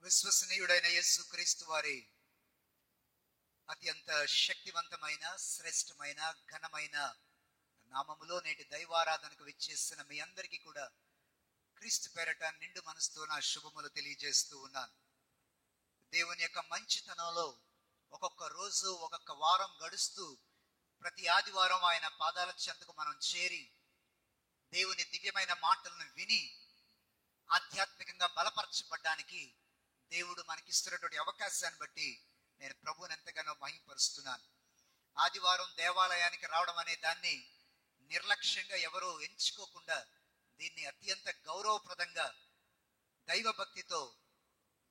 విశ్వసనీయుడైన యేసుక్రీస్తు వారి అత్యంత శక్తివంతమైన శ్రేష్టమైన ఘనమైన నామములో నేటి దైవారాధనకు విచ్చేసిన మీ అందరికీ కూడా క్రీస్తు పేరట నిండు మనసుతో నా శుభములు తెలియజేస్తూ ఉన్నాను. దేవుని యొక్క మంచితనంలో ఒక్కొక్క రోజు ఒక్కొక్క వారం గడుస్తూ ప్రతి ఆదివారం ఆయన పాదాల చెంతకు మనం చేరి దేవుని దివ్యమైన మాటలను విని ఆధ్యాత్మికంగా బలపరచబడ్డానికి దేవుడు మనకిస్తున్నటువంటి అవకాశాన్ని బట్టి నేను ప్రభువుని ఎంతగానో మహిమపరుస్తున్నాను. ఆదివారం దేవాలయానికి రావడం అనే దాన్ని నిర్లక్ష్యంగా ఎవరూ ఎంచుకోకుండా దీన్ని అత్యంత గౌరవప్రదంగా దైవ భక్తితో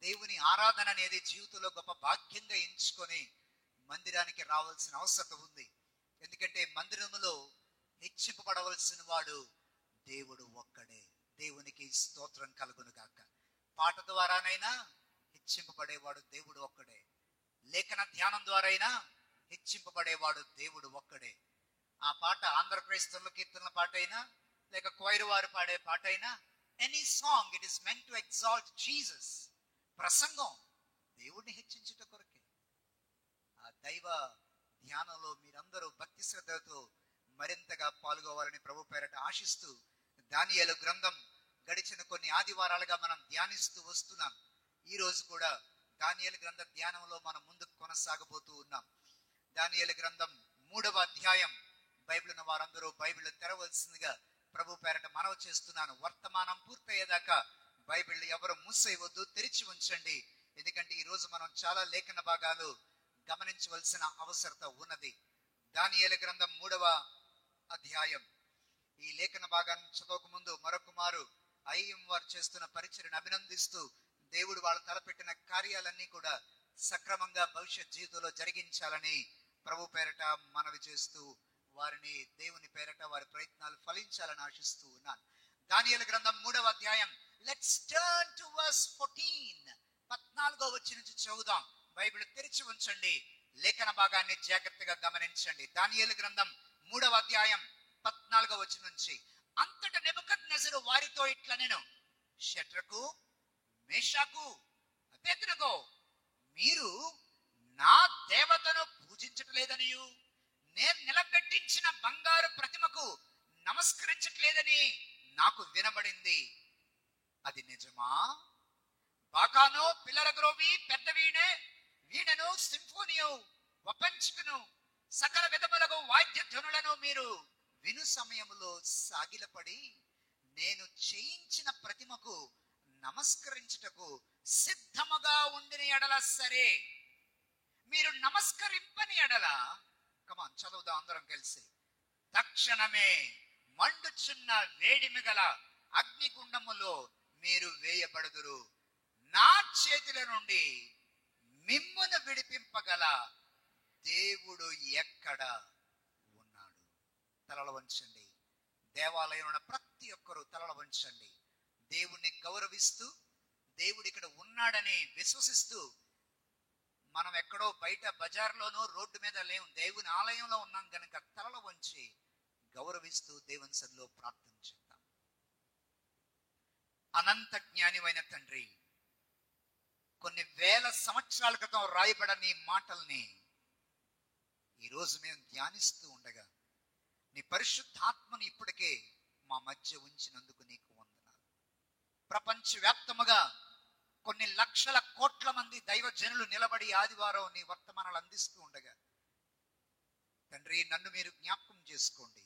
దేవుని ఆరాధన అనేది జీవితంలో గొప్ప భాగ్యంగా ఎంచుకొని మందిరానికి రావాల్సిన అవసరం ఉంది. ఎందుకంటే మందిరములో హెచ్చింపబడవలసిన వాడు దేవుడు ఒక్కడే. దేవునికి స్తోత్రం కలుగును గాక. పాట ద్వారానైనా హెచ్చింపబడేవాడు దేవుడు ఒక్కడే. లేఖన ధ్యానం ద్వారా అయినా హెచ్చింపబడేవాడు దేవుడు ఒక్కడే. ఆ పాట ఆంధ్రప్రదేశ్లో కీర్తనల పాట అయినా లేక క్వైర్ వారు పాడే పాట అయినా, any song it is meant to exalt Jesus. ప్రసంగం దేవుడిని హెచ్చించుట కొరకే. ఆ దైవ ధ్యానంలో మీరందరూ భక్తి శ్రద్ధలతో మరింతగా పాల్గొవాలని ప్రభు పేరట ఆశిస్తూ, దానియేలు గ్రంథం గడిచిన కొన్ని ఆదివారాలుగా మనం ధ్యానిస్తూ వస్తున్నాం. ఈ రోజు కూడా దానియేలు గ్రంథ ధ్యానంలో మనం ముందుకు కొనసాగబోతూ ఉన్నాం. దానియేలు గ్రంథం 3వ అధ్యాయం. బైబిల్ ఉన్న వారందరూ బైబిల్ తెరవలసిందిగా ప్రభు పేరట మనవి చేస్తున్నాను. వర్తమానం పూర్తయ్యేదాకా బైబిల్ ఎవరు మూసేయవద్దు, తెరిచి ఉంచండి. ఎందుకంటే ఈ రోజు మనం చాలా లేఖన భాగాలు గమనించవలసిన అవసరత ఉన్నది. దానియేలు గ్రంథం 3వ అధ్యాయం. ఈ లేఖన భాగాన్ని చదవక ముందు మరొక మారు ఐఎం వారు చేస్తున్న పరిచర్యను అభినందిస్తూ, దేవుడు వాళ్ళు తలపెట్టిన కార్యాలన్నీ కూడా సక్రమంగా భవిష్యత్ జీవితంలో జరిగించాలని ప్రభు పేరట మనవి చేస్తూ, వారిని దేవుని పేరట వారి ప్రయత్నాలు ఫలించాలని ఆశిస్తూ ఉన్నాను. దానియేలు గ్రంథం 3వ అధ్యాయం. Let's turn to verse 14. 14వ వచనం నుంచి చదువుదాం. బైబిల్ తెరిచి ఉంచండి, లేఖన భాగాన్ని జాగ్రత్తగా గమనించండి. దానియేలు గ్రంథం 3వ అధ్యాయం 14వ వచనం నుంచి. అంతట నెబుకద్నెజరు వారితో ఇట్లా నేను, షడ్రకు మేషాకు అబేద్నెగో, మీరు నా దేవతను పూజించట్లేదనియు నేను నిలబెట్టించిన బంగారు ప్రతిమకు నమస్కరించట్లేదని నాకు వినబడింది. అది నిజమా? బాకాను, పిల్లర గ్రోవి, పెద్ద వీణను, సింఫోనియు, వపంచికను, సకల విధములకు వాద్య ధ్వనులను మీరు విను సమయములో సాగిలపడి నేను చేయించిన ప్రతిమకు నమస్కరించుటకు సిద్ధముగా ఉండిన ఎడల సరే, మీరు నమస్కరింపని ఎడల, కమాన్ చదువుదాం అందరం కలిసి, తక్షణమే మండుచున్న వేడిమి గల అగ్నిగుండములో మీరు వేయబడుదురు. నా చేతుల నుండి మిమ్మును విడిపింపగల దేవుడు ఎక్కడ ఉన్నాడు? తలలు వంచండి. దేవాలయంలో ప్రతి ఒక్కరూ తలలు వంచండి. దేవుణ్ణి గౌరవిస్తూ, దేవుడు ఇక్కడ ఉన్నాడని విశ్వసిస్తూ, మనం ఎక్కడో బయట బజార్లోనో రోడ్డు మీద లేవు, దేవుని ఆలయంలో ఉన్నాం కనుక తలలు వంచి గౌరవిస్తూ దేవుని సన్నిధిలో ప్రార్థన చేద్దాం. అనంత జ్ఞానివైన తండ్రి, కొన్ని వేల సంవత్సరాల క్రితం రాయబడని మాటల్ని ఈరోజు మేము ధ్యానిస్తూ ఉండగా నీ పరిశుద్ధాత్మని ఇప్పటికే మా మధ్య ఉంచినందుకు నీకు వందనాలు. ప్రపంచవ్యాప్తముగా కొన్ని లక్షల కోట్ల మంది దైవ జనులు నిలబడి ఆదివారం నీ వర్తమానాలు అందిస్తూ ఉండగా తండ్రి, నన్ను మీరు జ్ఞాపకం చేసుకోండి.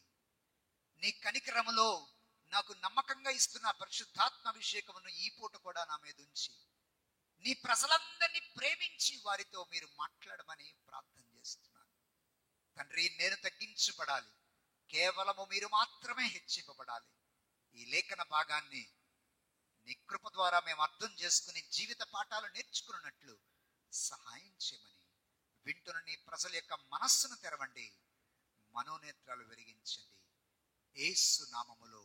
నీ కనికరములో నాకు నమ్మకంగా ఇస్తున్న పరిశుద్ధాత్మ అభిషేకమును ఈ పూట కూడా నా మీద ఉంచి నీ ప్రజలందరినీ ప్రేమించి వారితో మీరు మాట్లాడమని ప్రార్థన చేస్తున్నాను. తండ్రి, నేను తగ్గించబడాలి, కేవలము మీరు మాత్రమే హెచ్చింపబడాలి. ఈ లేఖన భాగాన్ని నీ కృప ద్వారా మేము అర్థం చేసుకుని జీవిత పాఠాలు నేర్చుకున్నట్లు సహాయం చేయమని వింటున్న నీ ప్రజల యొక్క మనస్సును తెరవండి, మనోనేత్రాలు వెలిగించండి. యేసు నామములో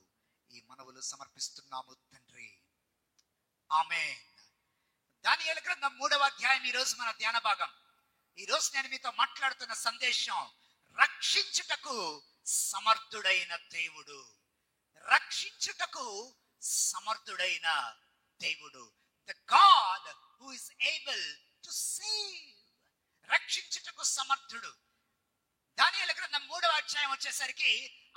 ఈ మనవులు సమర్పిస్తున్నాము తండ్రి, ఆమేన్. దానియేలు గ్రంథం 3వ అధ్యాయం ఈ రోజు మన ధ్యాన భాగం. ఈ రోజు నేను మీతో మాట్లాడుతున్న సందేశం, రక్షించుటకు సమర్థుడైన దేవుడు. రక్షించుటకు సమర్థుడైన దేవుడు. The God who is వచ్చేసరికి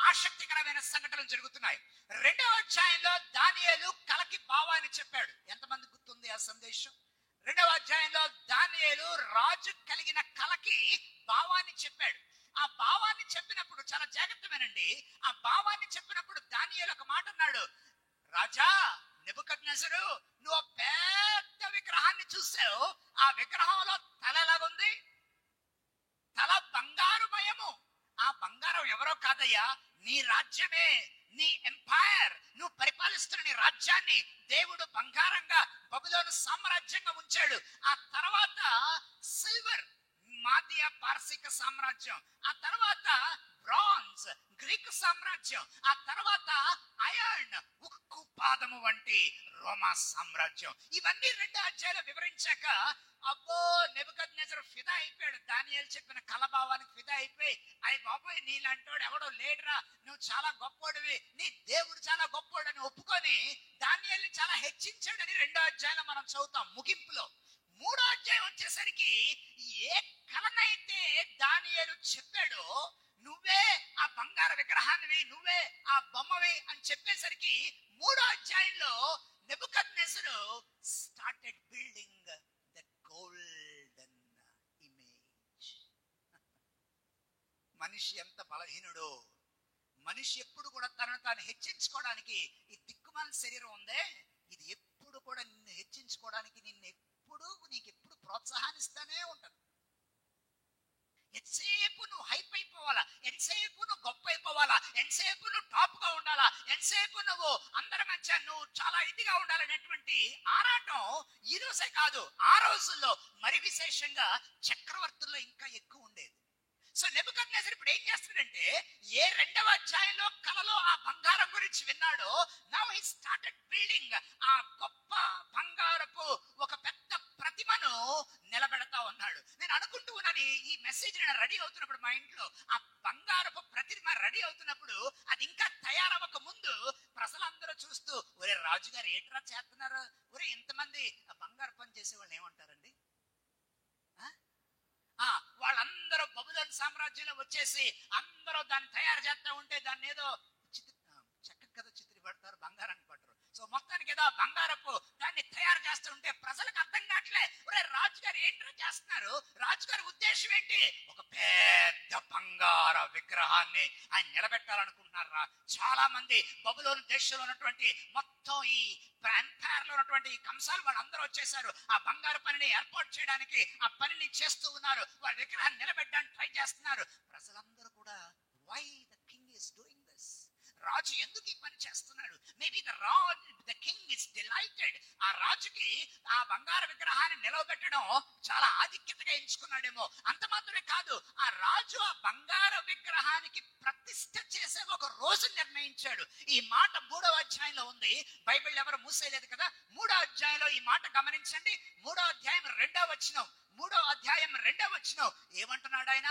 ఆసక్తికరమైన సంఘటనలు జరుగుతున్నాయి. 2వ అధ్యాయంలో దానియేలు కలకి భావాన్ని చెప్పాడు. ఎంతమంది గుర్తుంది ఆ సందేశం? 2వ అధ్యాయంలో దానియేలు రాజు కలిగిన కలకి భావాన్ని చెప్పాడు. ఆ భావాన్ని చెప్పినప్పుడు చాలా జాగ్రత్త వినండి. ఆ భావాన్ని చెప్పినప్పుడు దానియేలు ఒక మాట అన్నాడు, రాజా నెబుకద్నెజరు, నువ్వు పెద్ద విగ్రహాన్ని చూసావు. ఆ విగ్రహంలో తల ఎలాగుంది? తల బంగారుమయము. ఆ బంగారం ఎవరో కాదయ్యా, నీ రాజ్యమే, నీ ఎంపైర్. నువ్వు పరిపాలిస్తున్న నీ రాజ్యాన్ని దేవుడు బంగారంగా బబులోను సామ్రాజ్యంగా ఉంచాడు. ఆ తర్వాత సిల్వర్, మాదియా పార్సిక సామ్రాజ్యం. ఆ తర్వాత బ్రాంజ్, గ్రీకు సామ్రాజ్యం. ఆ తర్వాత ఐరన్, ఉక్కు పాదము వంటి రోమా సామ్రాజ్యం. ఇవన్నీ 2 అధ్యాయాలు వివరించాక అబ్బో నెబుకద్నెజరు ఫిదా అయిపోయాడు. దానియేలు చెప్పిన కలభావానికి ఫిదా అయిపోయి, అయ్య బాబోయ్ నీలాంటోడు ఎవడో లేడురా, నువ్వు చాలా గొప్పోడివి, నీ దేవుడు చాలా గొప్పోడు అని ఒప్పుకొని దానియేలుని చాలా హెచ్చించాడని 2వ అధ్యాయంలో మనం చదువుతాం ముగింపులో. 3వ అధ్యాయం వచ్చేసరికి ఏ కలనైతే దానియేలు చెప్పాడో, నువ్వే ఆ బంగారు విగ్రహాన్ని, నువ్వే ఆ బొమ్మవి అని చెప్పేసరికి 3వ అధ్యాయంలో Nebuchadnezzar started building that golden image. మనిషి ఎంత బలహీనుడో, మనిషి ఎప్పుడు కూడా తనను తాను హెచ్చించుకోవడానికి, ఈ దిక్కుమాలిన శరీరం ఉందే, ఇది ఎప్పుడు కూడా నిన్ను హెచ్చించుకోవడానికి, నీకు ఎప్పుడు ప్రోత్సాహాన్నిస్తానే ఉంటది. ఎంతసేపు నువ్వు హైప్ అయిపోవాలా, ఎంతసేపు నువ్వు గొప్ప అయిపోవాలా, ఎంతసేపు నువ్వు టాప్ గా ఉండాలా, ఎంతసేపు నువ్వు అందరి మధ్య నువ్వు చాలా ఇదిగా ఉండాలనేటువంటి ఆరాటం ఈ రోజే కాదు, ఆ రోజుల్లో మరి విశేషంగా చక్రవర్తుల్లో ఇంకా ఎక్కువ ఉండేది. సో నెబుకద్నెజరు ఇప్పుడు ఏం చేస్తాడంటే, ఏ 2వ అధ్యాయంలో కలలో ఆ బంగారం గురించి విన్నాడో, నౌ హి స్టార్టెడ్ బిల్డింగ్ ఆ గొప్ప బంగారపు ఒక పెద్ద ప్రతిమను నిలబెడతా ఉన్నాడు. నేను అనుకుంటూ ఉన్నాను, ఈ మెసేజ్ నేను రెడీ అవుతున్నప్పుడు మా ఇంట్లో ఆ బంగారపు ప్రతిమ రెడీ అవుతున్నప్పుడు, అది ఇంకా తయారవ్వక ముందు ప్రజలందరూ చూస్తూ, ఒరే రాజుగారు ఏట్రా చేస్తున్నారు, ఒరే ఇంతమంది బంగారు పని చేసే వాళ్ళు ఏమంటారండి? వాళ్ళందరూ బబులోను సామ్రాజ్యంలో వచ్చేసి అందరూ దాన్ని తయారు చేస్తా ఉంటే దాన్ని ఏదో చెక్క కదా చిత్రీపడతారు, బంగారాన్ని పట్టరు. సో మొత్తానికి ఏదో బంగారపు దాన్ని తయారు చేస్తూ ఉంటే ప్రజలకు అర్థం కావట్లే, ఒరే రాజుగారు ఏంటో చేస్తున్నారు, రాజుగారి ఉద్దేశం ఏంటి? ఒక పెద్ద బంగార విగ్రహాన్ని ఆయన నిలబెట్టాలనుకుంటున్నారా? చాలా మంది బబులోను దేశంలో ఉన్నటువంటి మొత్తం ఈ ఎంపైర్ లో ఉన్నటువంటి కంసాలు వాళ్ళందరూ వచ్చేసారు. ఆ బంగారు పనిని ఏర్పాటు చేయడానికి ఆ పనిని చేస్తూ ఉన్నారు. వాళ్ళ విగ్రహాన్ని నిలబెట్టడానికి ట్రై చేస్తున్నారు. ప్రజలందరూ కూడా why the king is doing this, రాజు ఎందుకు ఈ పని చేస్తున్నాడు? Maybe the king is delighted. ఆ రాజుకి ఆ బంగారు విగ్రహాన్ని నిలవబెట్టడం చాలా ఆధిక్యతగా ఎంచుకున్నాడేమో. అంత మాత్రమే కాదు, ఆ రాజు ఆ బంగారు విగ్రహానికి ప్రతిష్ఠ చేసే ఒక రోజు నిర్ణయించాడు. ఈ మాట 3వ అధ్యాయంలో ఉంది. బైబిల్ ఎవరు మూసేయలేదు కదా. 3వ అధ్యాయంలో ఈ మాట గమనించండి. 3వ అధ్యాయం 2వ వచనం. 3వ అధ్యాయం 2వ వచనం ఏమంటున్నాడు ఆయన?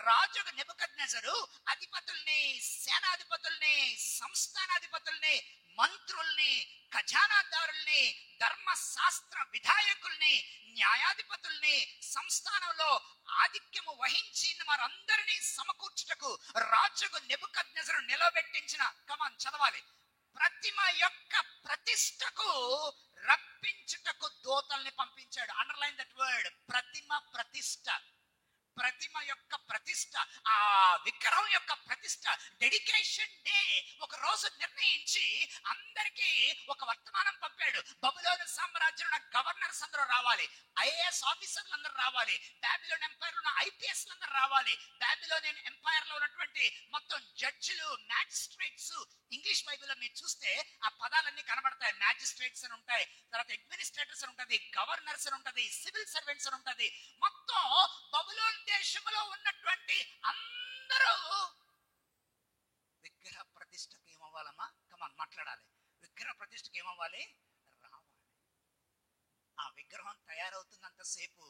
రాజు నెబుకద్నెజరు అధిపతుల్ని, సేనాధిపతుల్ని, సంస్థానాధిపతుల్ని, మంత్రుల్ని, ఖజానాదారుల్ని, ధర్మశాస్త్ర విధాయకుల్ని, న్యాయాధిపతుల్ని, సంస్థానంలో ఆధిక్యము వహించిన వారందరినీ సమకూర్చుటకు రాజుకు నెబుకద్నెజరు నిలబెట్టించిన, కమాన్ చదవాలి, ప్రతిమ యొక్క ప్రతిష్టకు రప్పించుటకు దూతల్ని పంపించాడు. అండర్లైన్ దట్ వర్డ్, ప్రతిమ ప్రతిష్ట. ప్రతిమ యొక్క ప్రతిష్ట, ఆ విగ్రహం యొక్క ప్రతిష్ట, డెడికేషన్ డే ఒక రోజు నిర్ణయించి అందరికీ ఒక వర్తమానం పంపాడు. బబులోను సామ్రాజ్యంలో గవర్నర్స్ అందరూ రావాలి, ఐఏఎస్ ఆఫీసర్లు అందరూ రావాలి, బాబిలోన్ ఎంపైర్ లో ఐపీఎస్ అందరూ రావాలి, బాబిలోనియన్ ఎంపైర్ లో ఉన్నటువంటి మొత్తం జడ్జిలు, మ్యాజిస్ట్రేట్స్. ఇంగ్లీష్ బైబిల్లో మీరు చూస్తే ఆ పదాలన్నీ కనబడతాయి. మ్యాజిస్ట్రేట్స్ అని ఉంటాయి, తర్వాత అడ్మినిస్ట్రేటర్స్ అని ఉంటది, గవర్నర్స్ అని ఉంటది, సివిల్ సర్వెంట్స్ అని ఉంటది. మొత్తం బబులోన్ దేశంలో ఉన్నటువంటి అందరూ విగ్రహ ప్రతిష్టకు ఏమవ్వాలమ్మా? కమాన్ మాట్లాడాలి. విగ్రహ ప్రతిష్టకు ఏమవ్వాలి? రావాలి. ఆ విగ్రహం తయారవుతున్నంతసేపు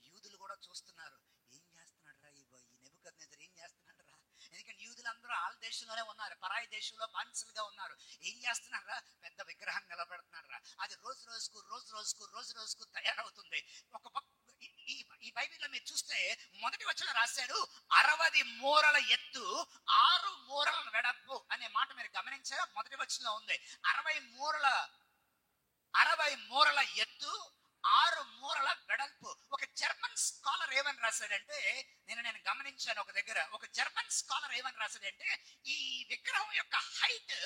యూదులు కూడా చూస్తున్నారు, ఏం చేస్తున్నాడు రా ఈ నెబుకద్నెజరు, ఏం చేస్తున్నాడు రా. ఎందుకంటే యూదులందరూ వాళ్ళ దేశంలోనే ఉన్నారు, పరాయి దేశంలో బానిసలుగా ఉన్నారు. ఏం చేస్తున్నాడు రా, పెద్ద విగ్రహాన్ని నిలబెడుతున్నాడు రా. అది రోజు రోజుకు తయారవుతుంది. ఒక ఈ బైబిల్లో మీరు చూస్తే మొదటి వచనంలో రాశాడు 60 మూరల ఎత్తు 6 మూరల వెడల్పు అనే మాట మీరు గమనించారా? మొదటి వచనంలో ఉంది 60 మూరల ఎత్తు 6 మూరల వెడల్పు. ఒక జర్మన్ స్కాలర్ ఏమని రాశాడంటే, నేను గమనించాను ఒక దగ్గర, ఒక జర్మన్ స్కాలర్ ఏమని రాశాడంటే, ఈ విగ్రహం యొక్క హైట్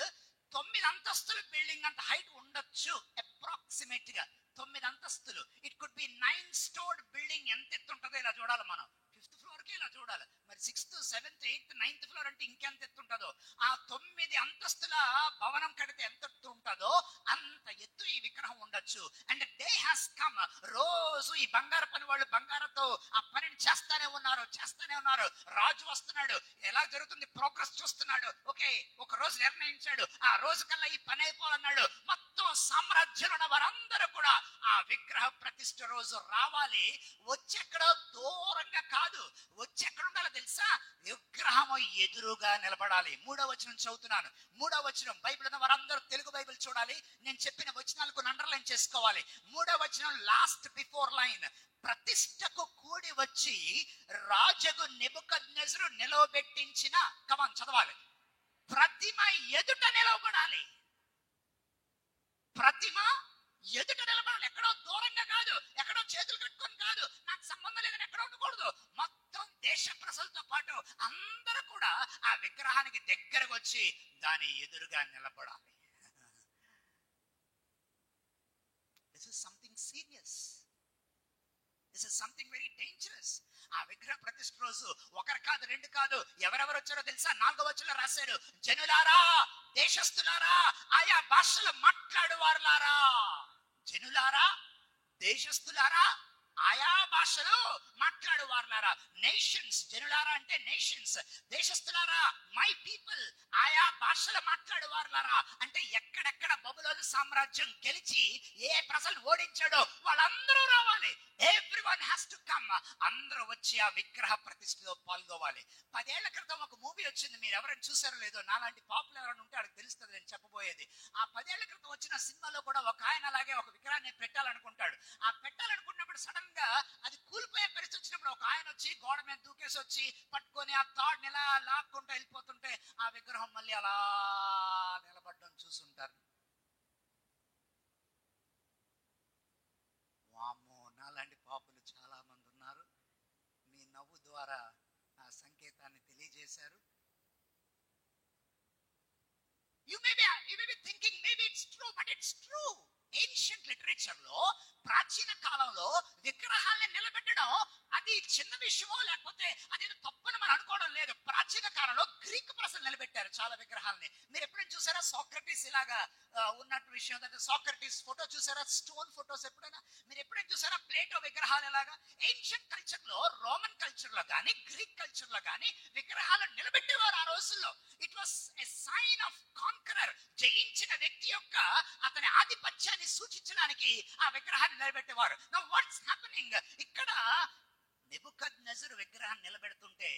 9 అంతస్తుల బిల్డింగ్ అంత హైట్ ఉండొచ్చు అప్రాక్సిమేట్ గా. 9 అంతస్తులు. It could be 9 stored building. ఎంత ఎత్తు ఉంటుందో ఇలా చూడాలి మనం. 5th ఫ్లోర్ కి ఇలా చూడాలి. మరి 6th, 7th, 8th, 9th floor అంటే ఇంకెంత ఎత్తు ఉంటుందో. ఆ 9 అంతస్తుల భవనం కడితే ఎంత ఎత్తు ఉంటుందో అంత ఎత్తు ఈ విగ్రహం ఉండొచ్చు. And day has come. రోజు ఈ బంగారు పని వాళ్ళు బంగారంతో ఆ పనిని చేస్తానే ఉన్నారు. రాజు వస్తున్నాడు, ఎలా జరుగుతుంది ప్రోగ్రెస్ చూస్తున్నాడు. ఓకే, ఒక రోజు నిర్ణయించాడు, ఆ రోజు కల్లా ఈ పని అయిపోవాలన్నాడు. మొత్తం సామ్రాజ్యంలో ఉన్న వారందరూ కూడా ఆ విగ్రహ ప్రతిష్ఠ రోజు రావాలి. వచ్చెక్కడో దూరంగా కాదు, వచ్చెక్కడ ఉండాలో తెలుసా? విగ్రహము ఎదురుగా నిలబడాలి. 3వ వచనం చదువుతున్నాను. 3వ వచనం బైబిల్ ఉన్న వారందరూ తెలుగు బైబిల్ చూడాలి. నేను చెప్పిన వచనాలకు అండర్లైన్ చేసుకోవాలి. 3వ వచనం లాస్ట్ బిఫోర్ లైన్. ప్రతిష్టకు కూడి వచ్చి రాజగు నెబుకద్నెజరు నిలవబెట్టించిన, కమాన్ చదవాలి, ప్రతిమ ఎదుట నిలవబడాలి. ప్రతిమ ఎదుట నిలబడాలి. ఎక్కడో దూరంగా కాదు, ఎక్కడో చేతులు కట్టుకొని కాదు, నాకు సంబంధం లేదని ఎక్కడో ఉండకూడదు. మొత్తం దేశ ప్రజలతో పాటు అందరూ కూడా ఆ విగ్రహానికి దగ్గరకు వచ్చి దాని ఎదురుగా నిలబడాలి. This is something serious. This is something very dangerous. ఆ విగ్రహ ప్రతిష్ఠ రోజు ఒకరు కాదు, 2 కాదు, ఎవరెవరు వచ్చారో తెలుసా? 4వ వచనంలో రాశారు, జనులారా, దేశస్థులారా, ఆయా భాషలు మాట్లాడువారులారా. జనులారా, దేశస్థులారా, ఆయా భాషలు మాట్లాడువారులారా. నేషన్స్, జనులారా అంటే నేషన్స్. దేశస్థులారా, మై పీపుల్, ఆయా భాషలు మాట్లాడువారులారా అంటే ఎక్కడెక్కడ బబులోను సామ్రాజ్యం గెలిచి ఏ ప్రజలు ఓడించాడో వాళ్ళందరూ రావాలి. Everyone has to come. అందరూ వచ్చి ఆ విగ్రహ ప్రతిష్ఠలో పాల్గొవాలి. 10 ఏళ్ల క్రితం ఒక మూవీ వచ్చింది, మీరు ఎవరైనా చూసారో లేదో, నాలాంటి పాపులర్ ఎవరైనా ఉంటే వాళ్ళకి తెలుస్తుంది నేను చెప్పబోయేది. ఆ 10 ఏళ్ల క్రితం వచ్చిన సినిమాలో కూడా ఒక ఆయన అలాగే ఒక విగ్రహాన్ని పెట్టాలనుకుంటాడు. ఆ పెట్టాలనుకున్నప్పుడు సడన్ గా అది కూలిపోయే పరిస్థితి వచ్చినప్పుడు ఒక ఆయన వచ్చి గోడ మీద దూకేసి వచ్చి పట్టుకొని ఆ తాడుని ఎలా లాక్కుంటూ వెళ్ళిపోతుంటే ఆ విగ్రహం మళ్ళీ అలా నిలబడడం చూసుంటారు. వామ్మో, నాలాంటి పాపులు చాలా మంది ఉన్నారు. మీ నవ్వు ద్వారా ఆ సంకేతాన్ని తెలియజేశారు. You may be thinking maybe it's true, but it's true. Ancient literature లో, ప్రాచీన కాలంలో విగ్రహాలను నిలబెట్టడం అది చిన్న విషయమో లేకపోతే అది తప్పని మనం అనుకోవడం లేదు. ప్రాచీన కాలంలో గ్రీక్ ప్రజలు నిలబెట్టారు చాలా విగ్రహాలని. మీరు ఎప్పుడైనా చూసారా సాక్రటీస్ ఇలాగా ఉన్నట్టు విషయం? సాక్రటీస్ ఫోటో చూసారా? స్టోన్ ఫోటోస్ ఎప్పుడైనా మీరు ఎప్పుడైనా చూసారా? ప్లేటో విగ్రహాలు ఎలాగా? ఏన్షియంట్ కల్చర్ లో, రోమన్ కల్చర్ లో కానీ గ్రీక్ కల్చర్ లో కానీ విగ్రహాలను నిలబెట్టేవారు ఆ రోజుల్లో. It was a sign of conqueror. జయించిన వ్యక్తి యొక్క అతని ఆధిపత్యాన్ని సూచించడానికి ఆ విగ్రహాన్ని నిలబెట్టేవారు. నౌ వాట్స్ హ్యాపెనింగ్ ఇక్కడ? నెబుకద్నెజరు విగ్రహాన్ని నిలబెడుతుంటే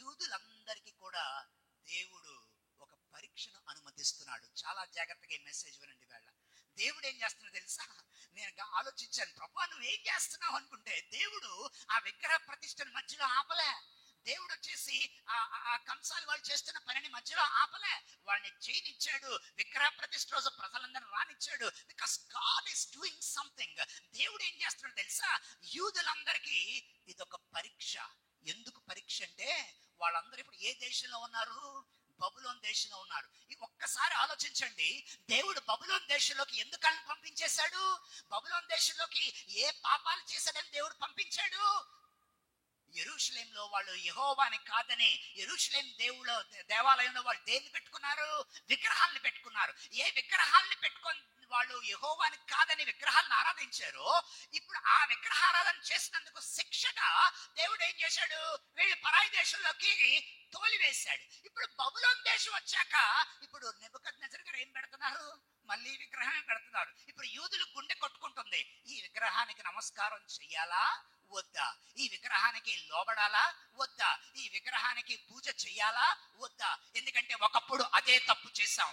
యూదులందరికీ కూడా దేవుడు ఒక పరీక్షను అనుమతిస్తున్నాడు. చాలా జాగ్రత్తగా ఈ మెసేజ్ వినండి. వేళ దేవుడు ఏం చేస్తున్నాడు తెలుసా? నేను ఆలోచించాను, ప్రభా నువ్వు ఏం చేస్తున్నావు అనుకుంటే, దేవుడు ఆ విగ్రహ ప్రతిష్టను మధ్యలో ఆపలే. దేవుడు వచ్చేసి ఆ కంసాలు వాళ్ళు చేస్తున్న పనిని మధ్యలో ఆపలే. వాళ్ళని చేయనిచ్చాడు. విగ్రహ ప్రతిష్ఠ రోజు ప్రజలందరినీ రానిచ్చాడు. Because God is doing something. దేవుడు ఏం చేస్తున్నాడు తెలుసా? యూదులందరికీ ఇదొక పరీక్ష. ఎందుకు పరీక్ష అంటే, వాళ్ళందరూ ఇప్పుడు ఏ దేశంలో ఉన్నారు? బబులోన్ దేశంలో ఉన్నారు. ఒక్కసారి ఆలోచించండి, దేవుడు బబులోన్ దేశంలోకి ఎందుకని పంపించేశాడు? బబులోన్ దేశంలోకి ఏ పాపాలు చేశాడని దేవుడు పంపించాడు? యెరూషలేంలో వాళ్ళు యెహోవాని కాదని, యెరూషలేం దేవాలయంలో వాళ్ళు దేన్ని పెట్టుకున్నారు? విగ్రహాలను పెట్టుకున్నారు. ఏ విగ్రహాలను పెట్టుకొని వాళ్ళు యెహోవాని కాదని విగ్రహాలను ఆరాధించారో, ఇప్పుడు ఆ విగ్రహారాధన చేసినందుకు శిక్షగా దేవుడు ఏం చేశాడు? వీళ్ళు పరాయి దేశంలోకి తోలివేశాడు. ఇప్పుడు బబులోన్ దేశం వచ్చాక ఇప్పుడు నెబుకద్నెజర్ గారు ఏం పెడుతున్నారు? మళ్ళీ విగ్రహం పెడుతున్నారు. ఇప్పుడు యూదులు గుండె కొట్టుకుంటుంది, ఈ విగ్రహానికి నమస్కారం చెయ్యాలా వద్దా? ఈ విగ్రహానికి లోబడాలా వద్దా? ఈ విగ్రహానికి పూజ చెయ్యాలా వద్దా? ఎందుకంటే ఒకప్పుడు అదే తప్పు చేశాం.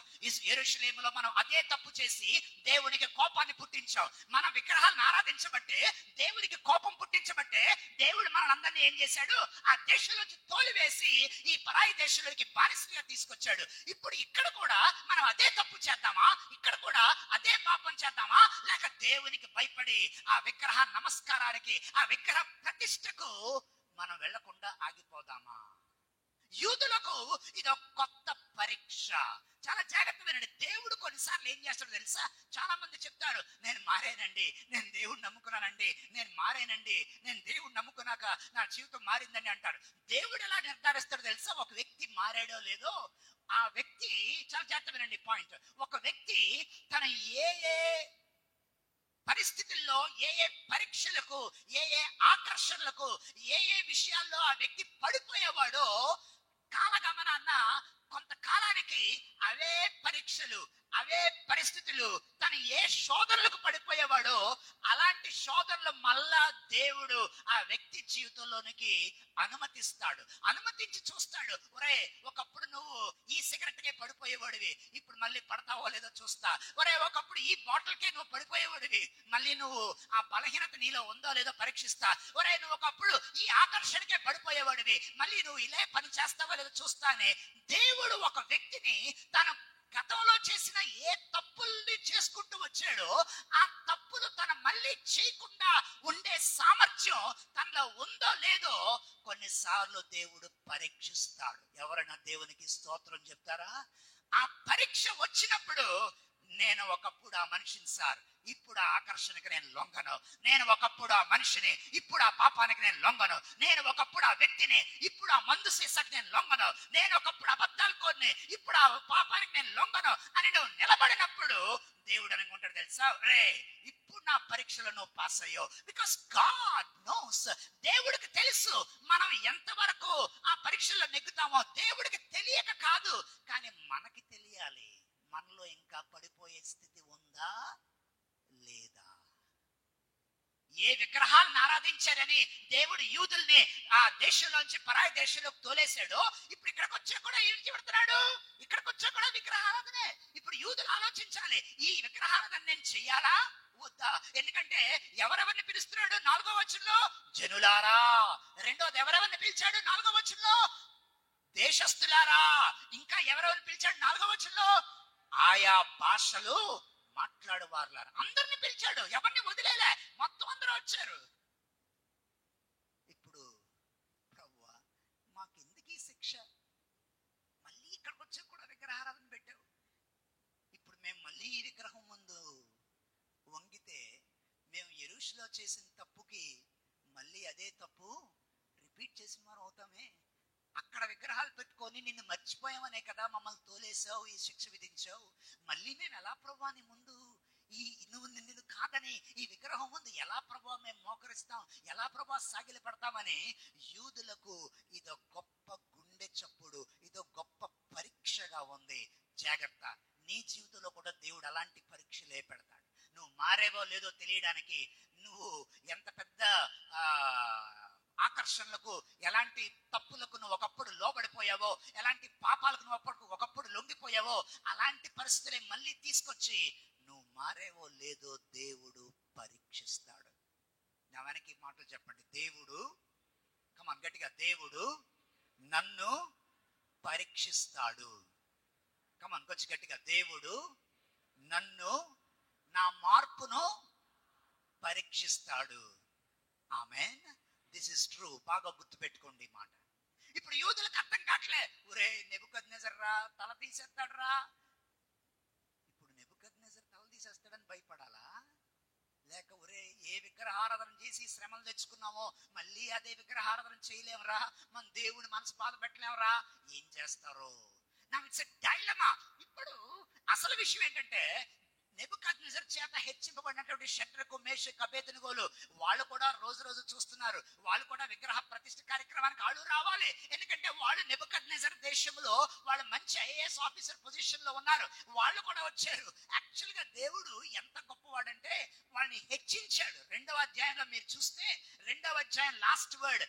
యెరూషలేములో మనం అదే తప్పు చేసి దేవునికి కోపాన్ని పుట్టించాం. మన విగ్రహాలను ఆరాధించాం. ఆరాధించబట్టే, దేవునికి కోపం పుట్టించబట్టే దేవుడు మనందరినీ ఏం చేశాడు? ఆ దేశంలోంచి తోలివేసి ఈ పరాయి దేశంలోకి బానిసలుగా తీసుకొచ్చాడు. ఇప్పుడు ఇక్కడ కూడా మనం అదే తప్పు చేద్దామా? ఇక్కడ కూడా అదే పాపం చేద్దామా? లేక దేవునికి భయపడి ఆ విగ్రహ నమస్కారానికి, ఆ విగ్రహ ప్రతిష్టకు మనం వెళ్లకుండా ఆగిపోదామా? యూదులకు ఇది ఒక కొత్త పరీక్ష. చాలా జాగ్రత్త వినండి. దేవుడు కొన్నిసార్లు ఏం చేస్తాడో తెలుసా? చాలా మంది చెప్తారు, నేను మారేనండి, నేను దేవుడిని నమ్ముకున్నానండి, నేను మారేనండి, నేను దేవుడిని నమ్ముకున్నాక నా జీవితం మారిందని అంటారు. దేవుడు ఎలా నిర్ధారిస్తాడో తెలుసా? ఒక వ్యక్తి మారాడో లేదో ఆ వ్యక్తి, చాలా జాగ్రత్త వినండి పాయింట్, ఒక వ్యక్తి తన ఏ ఏ పరిస్థితుల్లో, ఏ ఏ పరీక్షలకు, ఏ ఏ ఆకర్షణలకు, ఏ ఏ విషయాల్లో ఆ వ్యక్తి పడిపోయేవాడో కాలగమనాన్న కొంతకాలానికి అవే పరీక్షలు, అవే పరిస్థితులు, తను ఏ శోధనలకు పడిపోయేవాడో అలాంటి శోధనలు మళ్ళా దేవుడు ఆ వ్యక్తి జీవితంలోనికి అనుమతిస్తాడు. అనుమతించి చూస్తాడు, ఒరే ఒకప్పుడు నువ్వు ఈ సిగరెట్కే పడిపోయేవాడివి, ఇప్పుడు మళ్ళీ పడతావో లేదో చూస్తా. ఒరే ఒకప్పుడు ఈ బాటిల్కే నువ్వు పడిపోయేవాడివి, మళ్ళీ నువ్వు ఆ బలహీనత నీలో ఉందో లేదో పరీక్షిస్తా. ఒరే నువ్వు ఒకప్పుడు ఈ ఆకర్షణకే పడిపోయేవాడివి, మళ్ళీ నువ్వు ఇలా పని చేస్తావో లేదో చూస్తానే. దేవుడు ఒక వ్యక్తిని తన గతంలో చేసిన ఏ తప్పుల్ని చేసుకుంటూ వచ్చాడో ఆ తప్పులు తన మళ్ళీ చేయకుండా ఉండే సామర్థ్యం తనలో ఉందో లేదో కొన్నిసార్లు దేవుడు పరీక్షిస్తాడు. ఎవరైనా దేవునికి స్తోత్రం చెప్తారా? ఆ పరీక్ష వచ్చినప్పుడు, నేను ఒకప్పుడు ఆ మనిషిని సార్, ఇప్పుడు ఆ ఆకర్షణకి నేను లొంగను, నేను ఒకప్పుడు ఆ మనిషిని, ఇప్పుడు ఆ పాపానికి నేను లొంగను, నేను ఒకప్పుడు ఆ వ్యక్తిని, ఇప్పుడు ఆ మందు సీసాకి నేను లొంగను, నేను ఒకప్పుడు అబద్ధాలు కోరిని, ఇప్పుడు ఆ పాపానికి నేను లొంగను అని నువ్వు నిలబడినప్పుడు దేవుడు అనుకుంటాడు తెలుసా, రే ఇప్పుడు నా పరీక్షలో నువ్వు పాస్ అయ్యో. బికాస్ గాడ్ నోస్, దేవుడికి తెలుసు మనం ఎంతవరకు ఆ పరీక్షల్లో నెగ్గుతామో. దేవుడికి తెలియక కాదు, కానీ మనకి తెలియాలి మనలో ఇంకా పడిపోయే స్థితి ఉందా లేదా. ఏ విగ్రహాలను ఆరాధించారని దేవుడు యూదుల్ని ఆ దేశంలోంచి పరాయి దేశంలోకి తోలేశాడో, ఇప్పుడు ఇక్కడికి వచ్చా కూడా ఏం చెబుతున్నాడు? ఇక్కడికి వచ్చా కూడా విగ్రహారాధనే. ఇప్పుడు యూదులు ఆలోచించాలి, ఈ విగ్రహారాధన నేను చెయ్యాలా వద్దా? ఎందుకంటే ఎవరెవరిని పిలుస్తున్నాడు 4వ వచనంలో? జనులారా. రెండోది ఎవరెవరిని పిలిచాడు 4వ వచనంలో? దేశస్థులారా. ఇంకా ఎవరెవరిని పిలిచాడు 4వ వచనంలో? ఆయా భాషలు మాట్లాడేవారులారా. అందరిని పిలిచాడు, ఎవరిని వదిలేలే, మొత్తం అందరూ వచ్చారు. ఇప్పుడు ప్రభువా మాకెందుకు ఈ శిక్ష? మళ్ళీ ఇక్కడికి వచ్చి కూడా విగ్రహారాధన పెట్టావు. ఇప్పుడు మేము మళ్ళీ ఈ విగ్రహం ముందు వంగితే మేము యెరూషలేములో చేసిన తప్పుకి మళ్ళీ అదే తప్పు రిపీట్ చేసిన వారు అవుతామే. అక్కడ విగ్రహాలు పెట్టుకొని నిన్ను మర్చిపోయామనే కదా మమ్మల్ని తోలేసావు, ఈ శిక్ష విధించావు. మళ్ళీ మేము ఎలా ప్రభువా నీ ముందు నిన్ను కాదని ఈ విగ్రహం ముందు ఎలా ప్రభువా మేము మోకరిస్తాం, ఎలా ప్రభువా సాగిలి పడతామని యూదులకు ఇదో గొప్ప గుండె చప్పుడు, ఇదో గొప్ప పరీక్షగా ఉంది. జాగ్రత్త, నీ జీవితంలో కూడా దేవుడు అలాంటి పరీక్షలే పెడతాడు. నువ్వు మారేవో లేదో తెలియడానికి, నువ్వు ఎంత పెద్ద ఆకర్షణలకు, ఎలాంటి తప్పులకు నువ్వు ఒకప్పుడు లోబడిపోయావో, ఎలాంటి పాపాలకు నువ్వు ఒకప్పుడు లొంగిపోయావో, అలాంటి పరిస్థితులే మళ్ళీ తీసుకొచ్చి నువ్వు మారేవో లేదో దేవుడు పరీక్షిస్తాడు. నా వెనక్కి మాటలు చెప్పండి. దేవుడు, కమాన్ గట్టిగా, దేవుడు నన్ను పరీక్షిస్తాడు. కమాన్ కొంచెం గట్టిగా, దేవుడు నన్ను, నా మార్పును పరీక్షిస్తాడు. ఆమేన్. This is true. బాగా గుర్తు పెట్టుకోండి మాట. ఇప్పుడు యూదులకు అర్థం కావట్లే, ఒరే నెబుకద్నెజర్ రా తల తీసేస్తాడు రా. ఇప్పుడు నెబుకద్నెజర్ తల తీసేస్తాడని భయపడాలా? లేక ఒరే ఏ విగ్రహారాధన చేసి శ్రమలు తెచ్చుకున్నామో మళ్ళీ అదే విగ్రహారాధన చేయలేమరా, మన దేవుని మనసు బాధ పెట్టలేమరా? ఏం చేస్తారు? నాకు ఇట్స్ ఎ డైలమా. ఇప్పుడు అసలు విషయం ఏంటంటే, నెబుకద్నెజర్ చేత హెచ్చింపబడినటువంటి షడ్రకు, మేషకు, అబేద్నెగోలు వాళ్ళు కూడా రోజు రోజు చూస్తున్నారు. వాళ్ళు కూడా విగ్రహ ప్రతిష్ఠ కార్యక్రమానికి వాళ్ళు రావాలి. ఎందుకంటే వాళ్ళు నెబుకద్నెజర్ దేశంలో వాళ్ళు మంచి ఐఏఎస్ ఆఫీసర్ పొజిషన్ లో ఉన్నారు. వాళ్ళు కూడా వచ్చారు. యాక్చువల్ గా దేవుడు ఎంత గొప్పవాడంటే వాళ్ళని హెచ్చించాడు. 2వ అధ్యాయంలో మీరు చూస్తే, 2వ అధ్యాయం లాస్ట్ వర్డ్,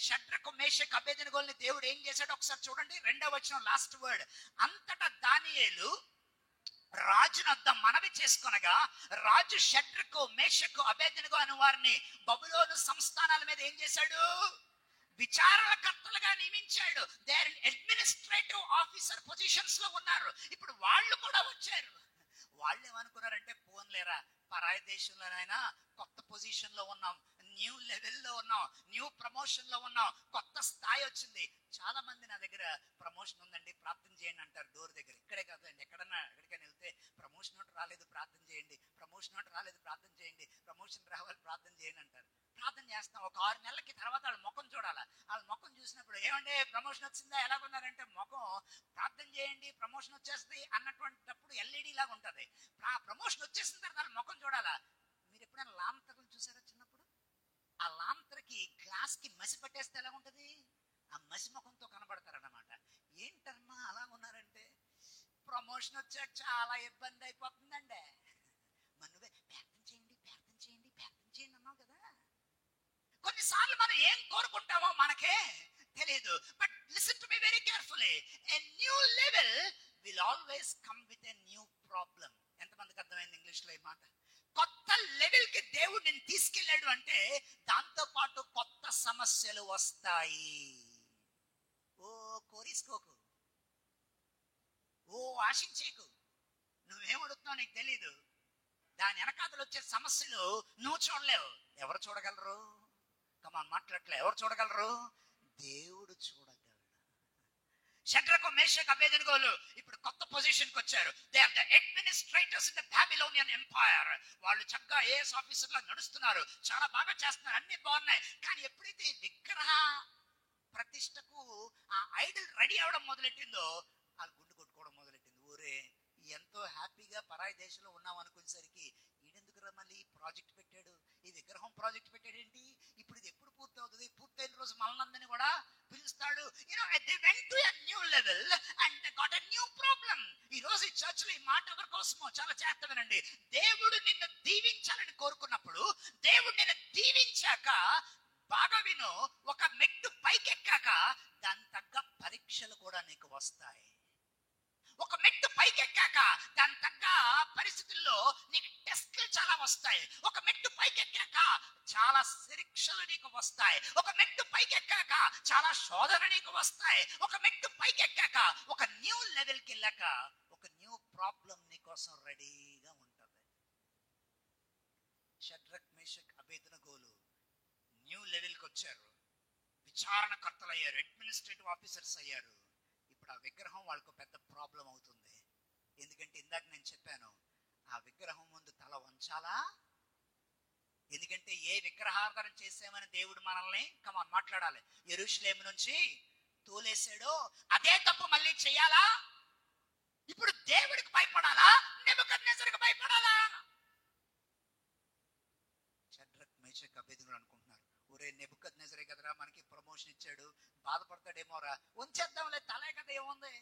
షడ్రకు, మేషకు, అబేద్నెగోల్ని దేవుడు ఏం చేశాడో ఒకసారి చూడండి. 2వ వచనం లాస్ట్ వర్డ్, అంతటా దానియేలు రాజునొద్ద మనవి చేసుకొనగా రాజు షడ్రకు మేషకు అబేద్నెగో అను వారిని బబులోను సంస్థానాల మీద ఏం చేశాడు? విచారణకర్తలుగా నియమించాడు. They are administrative officer positions లో ఉన్నారు. ఇప్పుడు వాళ్ళు కూడా వచ్చారు. వాళ్ళు ఏమనుకున్నారంటే, పోన్లేరా, పరాయి దేశంలోనైనా కొత్త పొజిషన్ లో ఉన్నాం, న్యూ లెవెల్లో ఉన్నాం, న్యూ ప్రమోషన్ లో ఉన్నాం, కొత్త స్థాయి వచ్చింది. చాలా మంది నా దగ్గర ప్రమోషన్ ఉందండి ప్రార్థన చేయండి అంటారు డోర్ దగ్గర. ఇక్కడే కాదండి, ఎక్కడికైనా వెళ్తే ప్రమోషన్ ఒకటి రాలేదు ప్రార్థన చేయండి, ప్రమోషన్ ఒకటి రాలేదు ప్రార్థన చేయండి, ప్రమోషన్ రావాలి ప్రార్థన చేయండి అంటారు. ప్రార్థన చేస్తాం. ఒక 6 నెలలకి తర్వాత వాళ్ళ ముఖం చూడాలా. వాళ్ళ ముఖం చూసినప్పుడు ఏమంటే ప్రమోషన్ వచ్చిందా, ఎలాగున్నారంటే ముఖం ప్రార్థన చేయండి ప్రమోషన్ వచ్చేస్తుంది అన్నటువంటిప్పుడు ఎల్ఈడి లాగా ఉంటది. ప్రమోషన్ వచ్చేసిన తర్వాత వాళ్ళ ముఖం చూడాలా. మీరు ఎప్పుడైనా లాంతర్లు చూసారా చిన్నప్పుడు? ఆ లాంతర్కి గ్లాస్ కి మసి పట్టేస్తే ఎలా ఉంటది? ఆ మసి ముఖంతో కనబడతారన్నమాట. ఏంటమ్మా అలా ఉన్నారంటే, ప్రమోషన్ వచ్చాక చాలా ఇబ్బంది అయిపోతుందండి. మరి నువ్వే ప్రార్థన చేయండి ప్రార్థన చేయండి ప్రార్థన చేయండి అన్నావు కదా. కొన్నిసార్లు మనం ఏం కోరుకుంటామో మనకే తెలియదు. But listen to me very carefully. A new level will always come with a new problem. ఎంతమందికి అర్థమైంది ఇంగ్లీష్ లో ఈ మాట? కొత్త లెవెల్ కి దేవుడు నేను తీసుకెళ్ళాడు అంటే దాంతో పాటు కొత్త సమస్యలు వస్తాయి. ఓ కోరిసుకోకు, ఓ ఆశించేకు. నువ్వేమడుగుతున్నావు నీకు తెలీదు. దాని వెనకాతలు వచ్చే సమస్యలు నువ్వు చూడలేవు. ఎవరు చూడగలరు? కమాన్ మాట్లాడలే. ఎవరు చూడగలరు? దేవుడు చూడగలడు. షడ్రకు మేషకు అబేద్నెగోలు ఇప్పుడు కొత్త పొజిషన్ కి వచ్చారు. They are the administrators in the Babylonian empire. వాళ్ళు చక్కగా ఏఎస్ ఆఫీసర్ లా నడుస్తున్నారు, చాలా బాగా చేస్తున్నారు, అన్ని బాగున్నాయి. కానీ ఎప్పుడైతే విగ్రహ ప్రతిష్టకు ఆ ఐడల్ రెడీ అవడం మొదలెట్టిందో వాళ్ళు గుండు కొట్టుకోవడం మొదలెట్టింది. ఊరే ఎంతో హ్యాపీగా పరాయి దేశంలో ఉన్నాం అనుకునేసరికి ఈడెందుకురా మళ్ళీ ఈ ప్రాజెక్ట్ పెట్టాడు, ఈ విగ్రహం ప్రాజెక్ట్ పెట్టాడు ఏంటి, ఇప్పుడు ఇది ఎప్పుడు పూర్తవుతుంది, పూర్తయిన రోజు మనల్ని కూడా పిలుస్తాడు. they went to a new level and they got a new problem. ఈ రోజు ఈ చర్చ్ లో ఈ మాట ఎవరి కోసమో చాలా జాగ్రత్త వినండి. దేవుడు నిన్ను దీవించాలని కోరుకున్నప్పుడు, దేవుడు నిన్ను దీవించాక బాగా విను, ఒక మెట్టు పైకెక్కాక దాని తగ్గ పరీక్షలు కూడా నీకు వస్తాయి. ఒక మెట్టు పైకెక్కాక దాని తగ్గ పరిస్థితుల్లో నీకు టెస్ట్లు చాలా వస్తాయి. ఒక మెట్టు పైకెక్కాక చాలా శిక్షలు నీకు వస్తాయి. ఒక మెట్టు పైకెక్కాక చాలా శోధన నీకు వస్తాయి. ఒక మెట్టు పైకెక్కాక ఒక న్యూ లెవెల్కి వెళ్ళాక ఒక న్యూ ప్రాబ్లం నీ కోసం రెడీగా ఉంటది. షడ్రక్ మేషక్ అబేద్నెగోలు న్యూ లెవెల్కి వచ్చారు, విచారణకర్తలు అయ్యారు, అడ్మినిస్ట్రేటివ్ ఆఫీసర్స్ అయ్యారు. ఇప్పుడు ఆ విగ్రహం వాళ్ళకు పెద్ద ప్రాబ్లం అవుతుంది. ఎందుకంటే ఇందాక నేను చెప్పాను, ఆ విగ్రహం ముందు తల వంచాలా. ఎందుకంటే ఏ విగ్రహారాధన చేసామని దేవుడు మనల్ని మాట్లాడాలి యెరూషలేము నుంచి తోలేసాడో అదే తప్పు మళ్ళీ చేయాలా? ఇప్పుడు దేవుడికి భయపడాలా, నెబుకద్నెజరుకు భయపడాలా? షడ్రక్ మేషక్ అబేద్నెగో అనుకుంటున్నారు, ఒరే నెబుకద్నెజరే కదరా మనకి ప్రమోషన్ ఇచ్చాడు, బాధపడతాడేమోరా, ఉంచేద్దాంలే తలే కదా ఏముంది.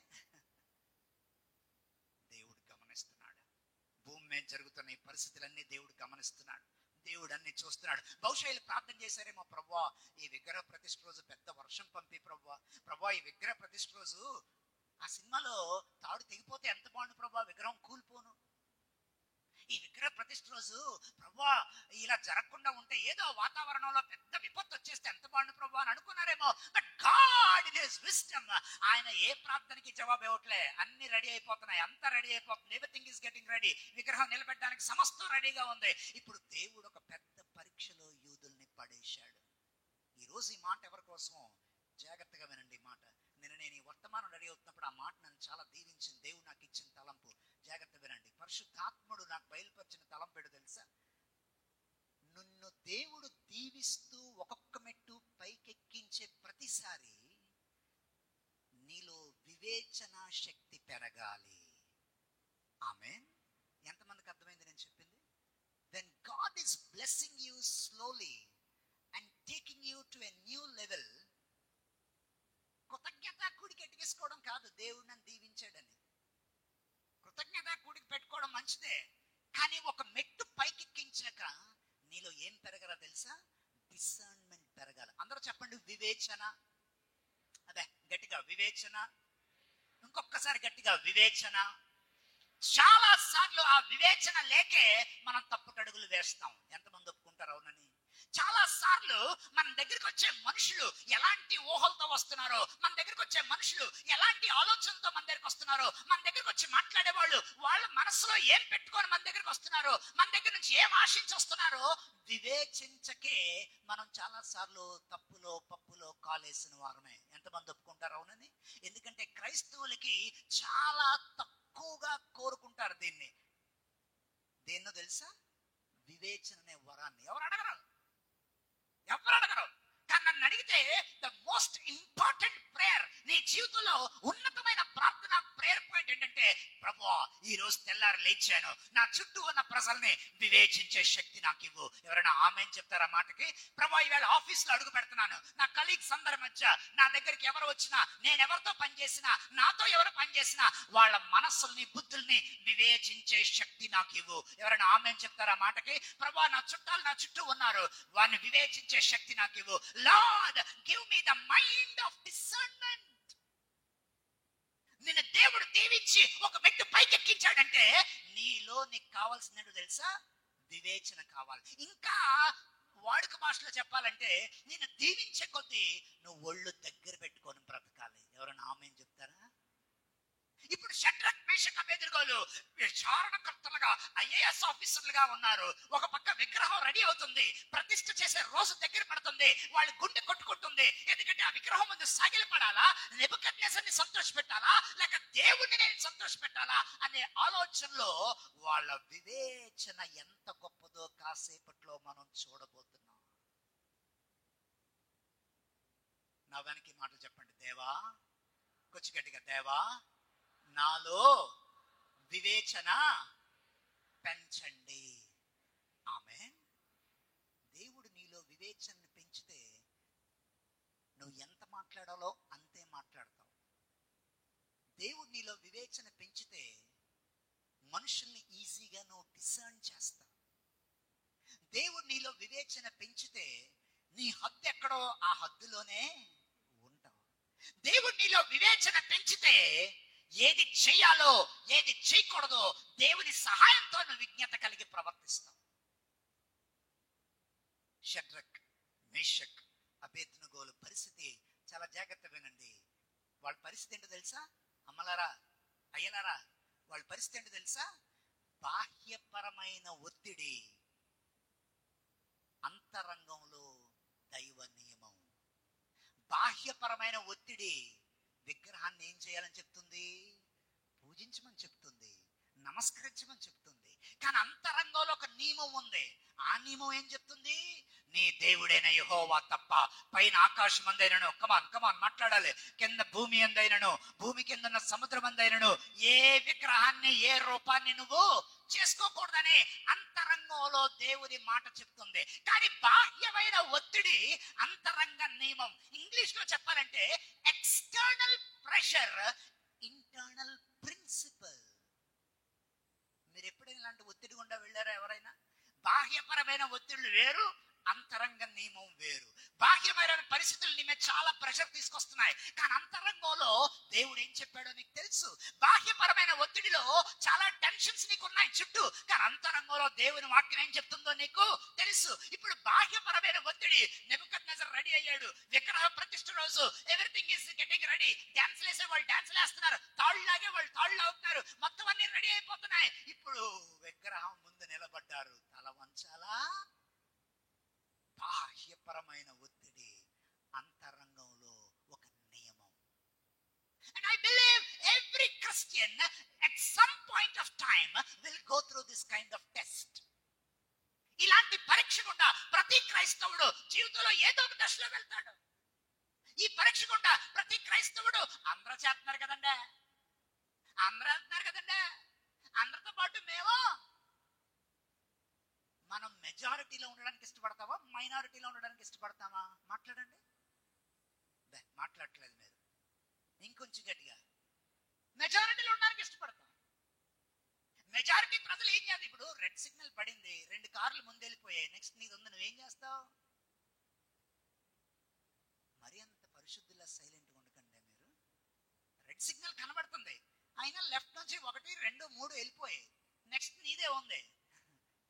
దేవుడు గమనిస్తున్నాడు. భూమి మీద జరుగుతున్న ఈ పరిస్థితులన్నీ దేవుడు గమనిస్తున్నాడు. దేవుడు అన్ని చూస్తున్నాడు. బహుశా వీళ్ళు ప్రార్థన చేశారేమో, ప్రభువా ఈ విగ్రహ ప్రతిష్ఠ రోజు పెద్ద వర్షం పంపి ప్రభువా ఈ విగ్రహ ప్రతిష్ఠ రోజు ఆ సినిమాలో తాడు తెగిపోతే ఎంత బాగుండు ప్రభువా, విగ్రహం కూలిపోను. ఈ విగ్రహ ప్రతిష్ఠ రోజు ప్రభువా ఇలా జరగకుండా ఉంటే, ఏదో వాతావరణంలో పెద్ద విపత్తు వచ్చేస్తే ఎంత బాగుండు ప్రభువా అని అనుకున్నారేమో. But God in his wisdom ఆయన ఏ ప్రార్థనకి జవాబు ఇవ్వట్లే. అన్ని రెడీ అయిపోతున్నాయి, అంతా రెడీ అయిపోతుంది. Everything is getting ready. విగ్రహం నిలబెట్టడానికి సమస్తం రెడీగా ఉంది. ఇప్పుడు దేవుడు ఒక పెద్ద పరీక్షలో యూదుల్ని పడేశాడు. ఈ రోజు ఈ మాట ఎవరి కోసమో జాగ్రత్తగా వినండి. ఈ మాట నేను ఈ వర్తమానం రెడీ అవుతున్నప్పుడు ఆ మాట నన్ను చాలా దీవించింది. దేవుడు నాకు ఇచ్చిన తలంపు. జాగ్రత్త వినండి. పరిశుద్ధాత్ముడు నాకు బయలుపరిచిన తలంపేడు తెలుసా? నిన్ను దేవుడు దీవిస్తూ ఒక్కొక్క మెట్టు పైకెక్కించే ప్రతిసారి నీలో వివేచన శక్తి పెరగాలి. ఆమేన్. ఎంతమందికి అర్థమైంది నేను చెప్పింది? Then God is blessing you slowly and taking you to a new level. కృతజ్ఞత కూడికి ఎట్టికేసుకోవడం కాదు, దేవుడు నన్ను దీవించాడని. కృతజ్ఞత కూడికి పెట్టుకోవడం మంచిదే, కానీ ఒక మెట్టు పైకెక్కించాక నీలో ఏం పెరగరా తెలుసా? డిసర్న్మెంట్ పెరగాలి. అందరూ చెప్పండి, వివేచన. అదే గట్టిగా వివేచన. ఇంకొకసారి గట్టిగా వివేచన. చాలా సార్లు ఆ వివేచన లేకే మనం తప్పుటడుగులు వేస్తాం. ఎంతమంది ఒప్పుకుంటారు అవునని? చాలా సార్లు మన దగ్గరికి వచ్చే మనుషులు ఎలాంటి ఊహలతో వస్తున్నారో, మన దగ్గరికి వచ్చే మనుషులు ఎలాంటి ఆలోచనతో మన దగ్గరికి వస్తున్నారో, మన దగ్గరికి వచ్చి మాట్లాడే వాళ్ళు వాళ్ళ మనసులో ఏం పెట్టుకొని మన దగ్గరికి వస్తున్నారో, మన దగ్గర నుంచి ఏం ఆశించి వస్తున్నారో వివేచించకే మనం చాలా సార్లు తప్పులో పప్పులో కాలేసిన వారమే. ఎంతమంది ఒప్పుకుంటారు అవునని? ఎందుకంటే క్రైస్తవులకి చాలా తక్కువగా కోరుకుంటారు దీన్ని. దేన్నో తెలుసా? వివేచన అనే వరాన్ని. ఎవరు అడగరు. కానీ నన్ను అడిగితే ద మోస్ట్ ఇంపార్టెంట్ ప్రేయర్ నీ జీవితంలో ఉన్నతమైన ప్రార్థన ప్రేయర్ పాయింట్ ఏంటంటే, ప్రభువా ఈ రోజు తెల్లారి లేచాను, నా చుట్టూ ఉన్న ప్రజల్ని వివేచించే శక్తి నాకు ఇవ్వు. ఎవరైనా ఆమేన్ చెప్తారా మాటకి? ప్రభువా ఈవేళ ఆఫీస్ లో అడుగు పెడుతున్నాను, నా కలీగ్స్ అందరి మధ్య నా దగ్గరికి ఎవరు వచ్చినా, నేను ఎవరితో పనిచేసినా, నాతో ఎవరు పనిచేసినా వాళ్ళ మనస్సుల్ని బుద్ధుల్ని వివేచించే శక్తి నాకు ఇవ్వు. ఎవరైనా ఆమేన్ చెప్తారా మాటకి? ప్రభువా నా చుట్టాలు నా చుట్టూ ఉన్నారు, వారిని వివేచించే శక్తి నాకు ఇవ్వు. Lord give me the mind of discernment. నిన్ను దేవుడు దీవించి ఒక మెట్టు పైకెక్కించాడంటే నీలో నీకు కావాల్సిందేంటో తెలుసా? వివేచన కావాలి. ఇంకా వాడుక భాషలో చెప్పాలంటే నిన్ను దీవించే కొద్దీ నువ్వు ఒళ్ళు దగ్గర పెట్టుకొని బ్రతకాలి. ఎవరైనా ఆమేన్ చెప్తారా? ఇప్పుడు షడ్రక్ మేషక్ అబేద్నెగోలు విచారణకర్తలుగా ఐఏఎస్ ఆఫీసర్లుగా ఉన్నారు. ఒక పక్క విగ్రహం రెడీ అవుతుంది, ప్రతిష్ఠ చేసే రోజు దగ్గర పడుతుంది, వాళ్ళ గుండె కొట్టుకుంటుంది. ఎందుకంటే ఆ విగ్రహం ముందు సాగిలపడాలా, నెబుకద్నెజర్ని సంతోష పెట్టాలా, లేక దేవుడిని నేను సంతోష పెట్టాలా అనే ఆలోచనలో వాళ్ళ వివేచన ఎంత గొప్పదో కాసేపట్లో మనం చూడబోతున్నాం. నా వెనక్కి మాటలు చెప్పండి. దేవా, కొంచెం గట్టిగా, దేవా నాలో వివేచన పెంచండి. ఆమేన్. దేవుడు నీలో వివేచనని పెంచితే నువ్వు ఎంత మాట్లాడాలో అంతే మాట్లాడతావు. దేవుడు నీలో వివేచన పెంచితే మనుషుల్ని ఈజీగా నువ్వు డిసర్న్ చేస్తావు. దేవుడు నీలో వివేచన పెంచితే నీ హద్దు ఎక్కడో ఆ హద్దులోనే ఉంటావు. దేవుడు నీలో వివేచన పెంచితే ఏది చేయాలో ఏది చేయకూడదో దేవుని సహాయంతో నువ్వు విజ్ఞత కలిగి ప్రవర్తిస్తావు. షడ్రక్ మేషక్ అబేద్నెగోల పరిస్థితి చాలా జాగ్రత్తగా వినండి. వాళ్ళ పరిస్థితి ఏంటో తెలుసా? అమ్మలారా, అయ్యలారా, వాళ్ళ పరిస్థితి ఏంటో తెలుసా? బాహ్యపరమైన ఒత్తిడి, అంతరంగంలో దైవ నియమం. బాహ్యపరమైన ఒత్తిడి విగ్రహాన్ని ఏం చేయాలని చెప్తుంది? పూజించమని చెప్తుంది, నమస్కరించమని చెప్తుంది. కానీ అంతరంగంలో ఒక నియమం ఉంది. ఆ నియమం ఏం చెప్తుంది? నీ దేవుడైన యెహోవా తప్ప పైన ఆకాశం అందైనను, కమాన్ మాట్లాడాలి, కింద భూమి అందైనను, భూమి కింద ఉన్న సముద్రం అందైనను ఏ విగ్రహాన్ని ఏ రూపాన్ని నువ్వు చేసుకోకూడదని అంతరంగంలో దేవుని మాట చెప్తుంది. కానీ బాహ్యమైన ఒత్తిడి అంతరంగ నియమం. ఇంగ్లీష్ లో చెప్పాలంటే ఎక్స్టర్నల్ ప్రెషర్, ఇంటర్నల్ ప్రిన్సిపల్. మీరు ఎప్పుడైనా ఇలాంటి ఒత్తిడి గుండా వెళ్ళారా? ఎవరైనా? బాహ్యపరమైన ఒత్తిళ్లు వేరు, అంతరంగ నియమం వేరు. బాహ్యమైన పరిస్థితులు నీ మీద చాలా ప్రెషర్ తీసుకొస్తున్నాయి, కానీ అంతరంగంలో దేవుడు ఏం చెప్పాడో నీకు తెలుసు. బాహ్యపరమైన ఒత్తిడిలో చాలా టెన్షన్స్ నీకు ఉన్నాయి చుట్టూ, కానీ అంతరంగంలో దేవుని వాక్యం ఏం చెప్తుందో నీకు తెలుసు. ఇప్పుడు బాహ్యపరమైన ఒత్తిడి, నెబుకద్నెజర్ రెడీ అయ్యాడు, విగ్రహ ప్రతిష్ఠ రోజు, everything is getting ready. Dance వేసే వాళ్ళు డాన్స్ వేస్తున్నారు, తాళ్ళు లాగే వాళ్ళు తాళ్ళు అవుతున్నారు, మొత్తం అన్ని రెడీ అయిపోతున్నాయి. ఇప్పుడు విగ్రహం ముందు నిలబడ్డారు, తల వంచాలా? బాహ్యపరమైన ఒత్తిడి, అంతరంగంలో ఒక నియమం. And I believe every Christian at some point of time will go through this kind of test. ఇలాంటి పరీక్ష గుండా ప్రతి క్రైస్తవుడు జీవితంలో ఏదో ఒక దశలో వెళ్తాడు. ఈ పరీక్ష గుండా ప్రతి క్రైస్తవుడు, అందరూ చేస్తున్నారు కదండి, అందరూ వెళ్తున్నారు కదండి, అందరితో పాటు మేము. మనం మెజారిటీలో ఉండడానికి ఇష్టపడతావా, మైనారిటీలో ఉండడానికి ఇష్టపడతావా? మాట్లాడండి. మాట్లాడట్లేదు మీరు. ఇంకొంచెం గట్టిగా. మెజారిటీలో ఉండడానికి ఇష్టపడతాం. మెజారిటీ ప్రజలు ఏం చేయాలి? ఇప్పుడు రెడ్ సిగ్నల్ పడింది, 2 కార్లు ముందెళ్ళిపోయాయి, నెక్స్ట్ నీది ఉంది, నువ్వేం చేస్తావు? మరి అంత పరిశుద్ధులా సైలెంట్గా ఉండకండి మీరు. రెడ్ సిగ్నల్ కనబడుతుంది, అయినా లెఫ్ట్ నుంచి 1, 2, 3 వెళ్ళిపోయాయి. నెక్స్ట్ నీదే ఉంది.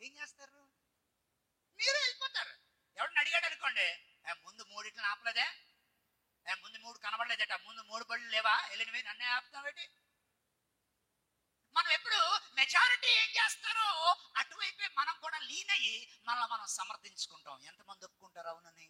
ఏం చేస్తారు? మీరు వెళ్ళిపోతారు. ఎవరిని అడిగాడు అనుకోండి, ముందు 3 ఆపలేదే, ముందు 3 కనబడలేదట, ముందు 3 బళ్ళు లేవా, వెళ్ళినవి నన్నే ఆపుతావేటి? మనం ఎప్పుడు మెజారిటీ ఏం చేస్తారో అటువైపే మనం కూడా లీన్ అయ్యి మనం సమర్థించుకుంటాం. ఎంతమంది ఒప్పుకుంటారు అవునని?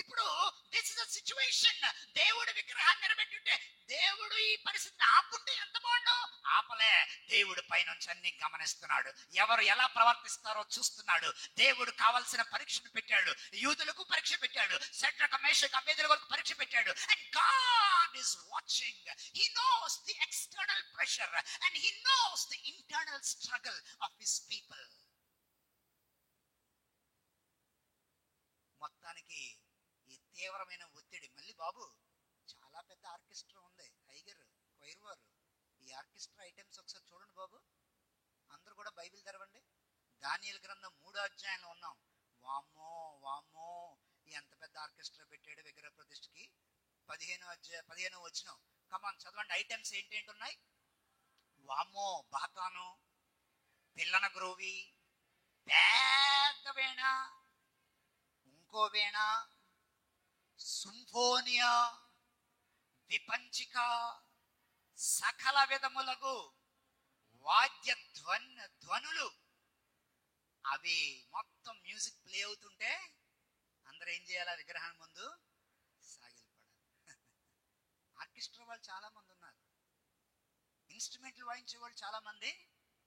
ఇప్పుడు దిస్ ఇస్ అ సిచ్యువేషన్. దేవుడు విగ్రహాన్ని నిలబెట్టుంటే, దేవుడు ఈ పరిస్థితిని ఆపుంటే ఎంత బాగుండు. ఆపలే. దేవుడు పైనుంచి అన్ని గమనిస్తున్నాడు. ఎవరు ఎలా ప్రవర్తిస్తారో చూస్తున్నాడు. దేవుడు కావాల్సిన పరీక్షను పెట్టాడు. యూదులకు పరీక్ష పెట్టాడు. షడ్రక మేషక అబేదనగోలకు పరీక్ష పెట్టాడు. And God is watching. He knows the external pressure and he knows the internal struggle of his people. మొత్తానికి ఈ తీవ్రమైన ఒత్తిడి. మళ్ళీ బాబు చాలా పెద్ద ఆర్కెస్ట్రా ఉంది, టైగర్ కొయిర్ వారు. ఈ ఆర్కెస్ట్రా ఐటమ్స్ ఒకసారి చూడండి బాబు. అందరూ కూడా బైబిల్ తెరవండి. దానియేలు గ్రంథం 3వ అధ్యాయంలో ఉన్నాం. వామ్మో వామ్మో, ఎంత పెద్ద ఆర్కెస్ట్రా పెట్టాడు విగ్రహ ప్రతిష్ఠకి. 15వ వచనం. కమాన్ చదవండి. ఐటమ్స్ ఏంటేంటి ఉన్నాయి? వామ్మో, బాతాను, పిల్లన గ్రోవి, పెద్ద వీణ, ఇంకో వీణ, సింఫోనియా, విపంచిక, సకల విధములకు వాద్య ధ్వనులు. అవి మొత్తం మ్యూజిక్ ప్లే అవుతుంటే అందరూ ఏం చేయాలి? విగ్రహం ముందు సాగిలపడాలి. ఆర్కెస్ట్రా వాళ్ళు చాలా మంది ఉన్నారు. ఇన్స్ట్రుమెంట్లు వాయించే వాళ్ళు చాలా మంది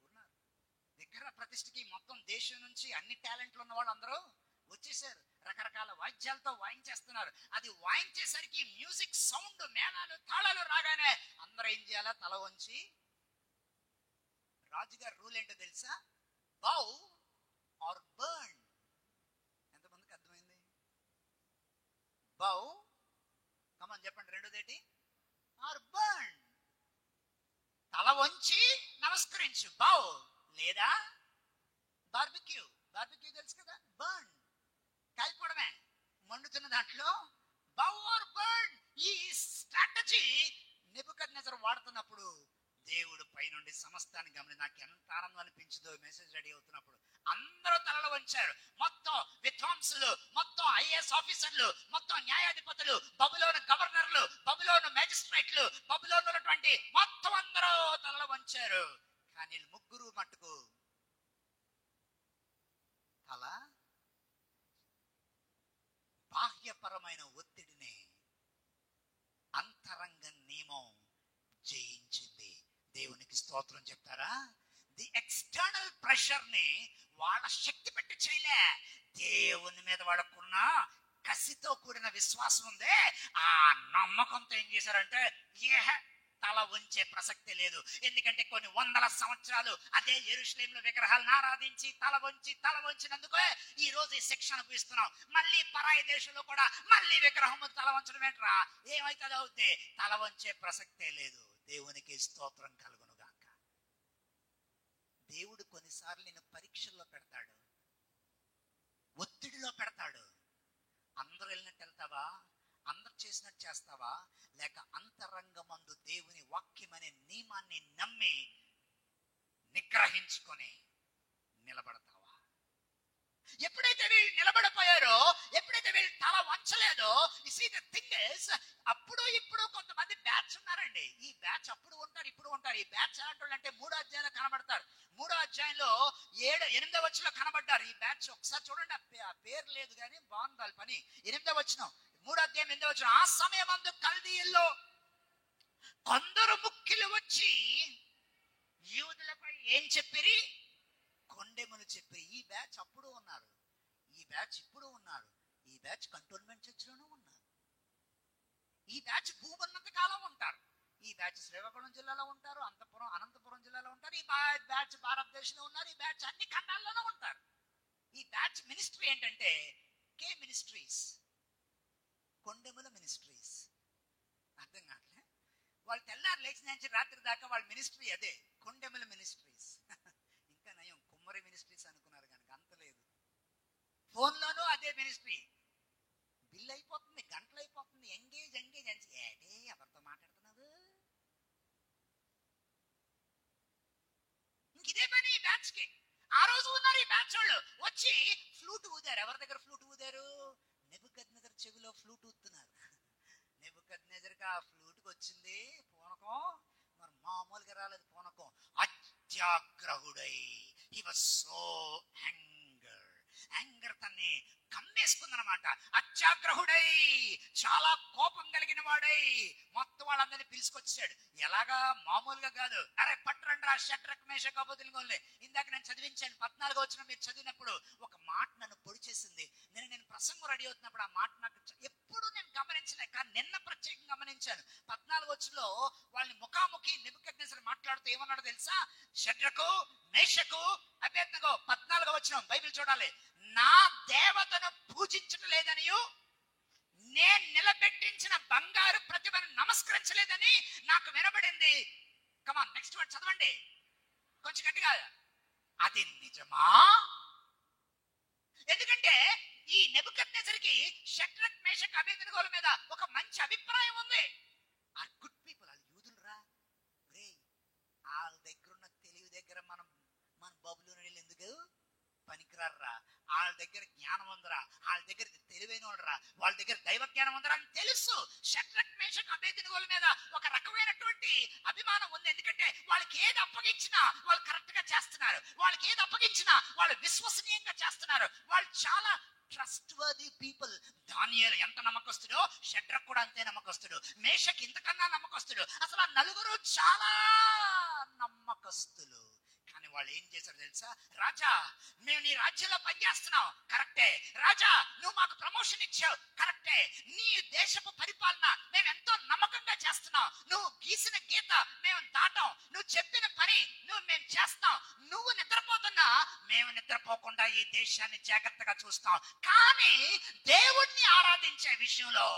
ఉన్నారు. విగ్రహ ప్రతిష్ఠకి మొత్తం దేశం నుంచి అన్ని టాలెంట్లు ఉన్న వాళ్ళు అందరూ వచ్చేసారు. రకరకాల వాయిద్యాలతో వాయించేస్తున్నారు. అది వాయించేసరికి మ్యూజిక్ సౌండ్, మేళాలు, తాళాలు రాగానే అందరూ ఏం చేయాలా? తల వంచి. రాజుగారి రూల్ ఏంటో తెలుసా? Bow or burn. ఎంతమందికి అర్థమైంది? బౌ, కమాన్ చెప్పండి. రెండోదేటి? Or burn. తల వంచి నమస్కరించు. బౌ లేదా బార్బిక్యూ. బార్బిక్యూ తెలుసు కదా? బర్న్, కాల్పోవడమే. మండుతున్న దాంట్లో బౌ ఆర్ బర్న్. ఈ స్ట్రాటజీ నెబుకద్నెజర్ వాడుతున్నప్పుడు దేవుడు పైనుండి సమస్తాన్ని గమని. నాకు ఎంత ఆనందం అనిపించిందో మెసేజ్ రెడీ అవుతున్నప్పుడు. అందరూ తలలు వంచారు. మొత్తం విద్వాంసులు, మొత్తం ఐఏఎస్ ఆఫీసర్లు, మొత్తం న్యాయాధిపతులు, బబులోను గవర్నర్లు, బబులోను మేజిస్ట్రేట్లు, బబులోను ఉన్నటువంటి మొత్తం అందరూ తలలు వంచారు. కానీ ముగ్గురు మట్టుకు తల బాహ్యపరమైన ఒత్తిడిని అంతరంగ నియమం జయించింది. దేవునికి స్తోత్రం చెప్తారా? ది ఎక్స్టర్నల్ ప్రెషర్ ని వాళ్ళ శక్తి పెట్టి చేయలే. దేవుని మీద వాళ్ళకున్న కసితో కూడిన విశ్వాసం ఉందే, ఆ నమ్మకంతో ఏం చేశారంటే తల వంచే ప్రసక్తి లేదు. ఎందుకంటే కొన్ని వందల సంవత్సరాలు అదే యెరూషలేములో విగ్రహాలను ఆరాధించి తల వంచినందుకు ఈ రోజు ఈ శిక్ష అనుభవిస్తున్నాం. మళ్ళీ పరాయి దేశంలో కూడా మళ్ళీ విగ్రహం తల వంచడం ఏంట్రా? ఏమైతే అవుతే తల వంచే ప్రసక్తే లేదు. దేవునికి స్తోత్రం కలుగును గాక. దేవుడు కొన్నిసార్లు నేను పరీక్షల్లో పెడతాడు, ఒత్తిడిలో పెడతాడు. అందరూ వెళ్ళినట్టు వెళ్తావా? అందరు చేసినట్టు చేస్తావా? లేక అంతరంగమందు దేవుని వాక్యం అనే నియమాన్ని నమ్మి నిగ్రహించుకొని నిలబడతావా? ఎప్పుడైతే వీళ్ళు నిలబడిపోయారో, ఎప్పుడైతే వీళ్ళు తల వంచలేదో, అప్పుడు ఇప్పుడు కొంతమంది బ్యాచ్ ఉన్నారండి. ఈ బ్యాచ్ అప్పుడు ఉంటారు, ఇప్పుడు ఉంటారు. ఈ బ్యాచ్ అంటే 3వ అధ్యాయంలో కనబడతారు. 3వ అధ్యాయంలో 8వ వచనంలో కనబడ్డారు. ఈ బ్యాచ్ ఒకసారి చూడండి. ఆ పేరు లేదు కానీ బాగుంది వాళ్ళ పని. 8వ వచనం, 3వ అధ్యాయం 8వ వచనం. ఆ సమయమందు కల్దీయుల్లో కొందరు ముఖ్యులు వచ్చి యూదులపై ఏం చెప్పిరి? కొండెములు చెప్పిరి. ఈ బ్యాచ్ అప్పుడు ఉన్నారు, ఈ బ్యాచ్ ఇప్పుడు ఉన్నారు, ఈ బ్యాచ్ కంటోన్మెంట్ చర్చిలోనూ ఉన్నారు, ఈ బ్యాచ్ భూమన్నంత కాలం ఉంటారు, ఈ బ్యాచ్ శ్రీకాకుళం జిల్లాలో ఉంటారు, అనంతపురం జిల్లాలో ఉంటారు, ఈ బ్యాచ్ భారతదేశంలో ఉన్నారు, ఈ బ్యాచ్ అన్ని ఖండాల్లోనూ ఉంటారు. ఈ బ్యాచ్ మినిస్ట్రీ ఏంటంటే కే మినిస్ట్రీస్, కొండెముల మినిస్ట్రీస్. అర్థం కావట్లే? వాళ్ళు తెల్లారు లేచిన నుంచి రాత్రి దాకా వాళ్ళ మినిస్ట్రీ అదే, కొండెముల మినిస్ట్రీస్. ఇంకా నయం కుమ్మరి మినిస్ట్రీస్ అనుకున్నారు కనుక అంత లేదు. ఫోన్లోనూ అదే మినిస్ట్రీ. బిల్ అయిపోతుంది, గంటలు అయిపోతుంది, ఎంగేజ్ ఏటే ఎవరితో మాట్లాడుతున్నావు? ఊదారు? నెబుకద్నెజర్ చెవిలో ఫ్లూట్ ఊతున్నారు. నెబుకద్నెజర్కి ఆ ఫ్లూట్కి వచ్చింది పూనకం, మరి మామూలుగా రాలేదు పూనకం. అత్యాగ్రహుడై, హి వాస్ సో యాంగర్ తన్ని కమ్మేసుకుందనమాట. అత్యాగ్రహుడై, చాలా కోపం కలిగిన వాడై మొత్తం వాళ్ళందరినీ పిలుచుకొచ్చాడు. ఎలాగా? మామూలుగా కాదు. అరే పట్టరండి రా షడ్రక్ మేషక్ అబేద్నెగోల్ని. ఇందాక నేను చదివించాను 14 వచ్చిన మీరు చదివినప్పుడు ఒక మాట నన్ను పొడి చేసింది. నేను ప్రసంగం రెడీ అవుతున్నప్పుడు ఆ మాట నాకు ఎప్పుడు నేను గమనించలే, కానీ నిన్న ప్రత్యేకంగా గమనించాను. 14 వచ్చులో వాళ్ళని ముఖాముఖి నెబుకద్నెజర్ మాట్లాడుతూ ఏమన్నాడు తెలుసా? షడ్రకు మేషకు అబేద్నెగో 14 వచ్చిన బైబిల్ చూడాలి. నా దేవతను పూజించటం లేదనియు, నేను నిలబెట్టించిన బంగారు ప్రతిభను నమస్కరించలేదని నాకు వినబడింది. కమాన్ నెక్స్ట్ వర్డ్ చదవండి కొంచెం గట్టిగా. అది నిజమా? ఎందుకంటే ఈ నెబుకద్నెజర్కి షడ్రక్ మేషక్ అబేద్నెగోల మీద ఒక మంచి అభిప్రాయం ఉంది. ఆ గుడ్ పీపుల్, వాళ్ళు యూదులురా. వాళ్ళ దగ్గర ఉన్న తెలివి దగ్గర మన బబులోని ఎందుకు పనికిరారా? వాళ్ళ దగ్గర జ్ఞానం ఉందరా, వాళ్ళ దగ్గర తెలివైన వాళ్ళరా, వాళ్ళ దగ్గర దైవ జ్ఞానం ఉందరా అని తెలుసు. షడ్రక్ మేషక్ అబేద్నెగోల మీద ఒక రకమైనటువంటి అభిమానం ఉంది. ఎందుకంటే వాళ్ళకి ఏది అప్పగించినా వాళ్ళు కరెక్ట్ గా చేస్తున్నారు, వాళ్ళకి ఏది అప్పగించినా వాళ్ళు విశ్వసనీయంగా చేస్తున్నారు. వాళ్ళు చాలా ట్రస్ట్ వర్ది పీపుల్. దానియేలు ఎంత నమ్మకస్తుడో షడ్రక్ కూడా అంతే నమ్మకస్తుడు, మేషక్ ఇంతకన్నా నమ్మకస్తుడు. అసలు ఆ నలుగురు చాలా నమ్మకస్తులు. కానీ వాళ్ళు ఏం చేశారు తెలుసా? రాజా, మేము నీ రాజ్యంలో పనిచేస్తున్నాం, కరెక్టే. రాజా, నువ్వు మాకు ప్రమోషన్ ఇచ్చావు, కరెక్టే. నీ దేశపు పరిపాలన మేము ఎంతో నమ్మకంగా చేస్తున్నాం. నువ్వు గీసిన గీత మేము దాటాం, నువ్వు చెప్పిన పని మేము చేస్తాం. నువ్వు నిద్రపోతున్నా మేము నిద్రపోకుండా ఈ దేశాన్ని జాగ్రత్తగా చూస్తాం. కానీ దేవుణ్ణి ఆరాధించే విషయంలో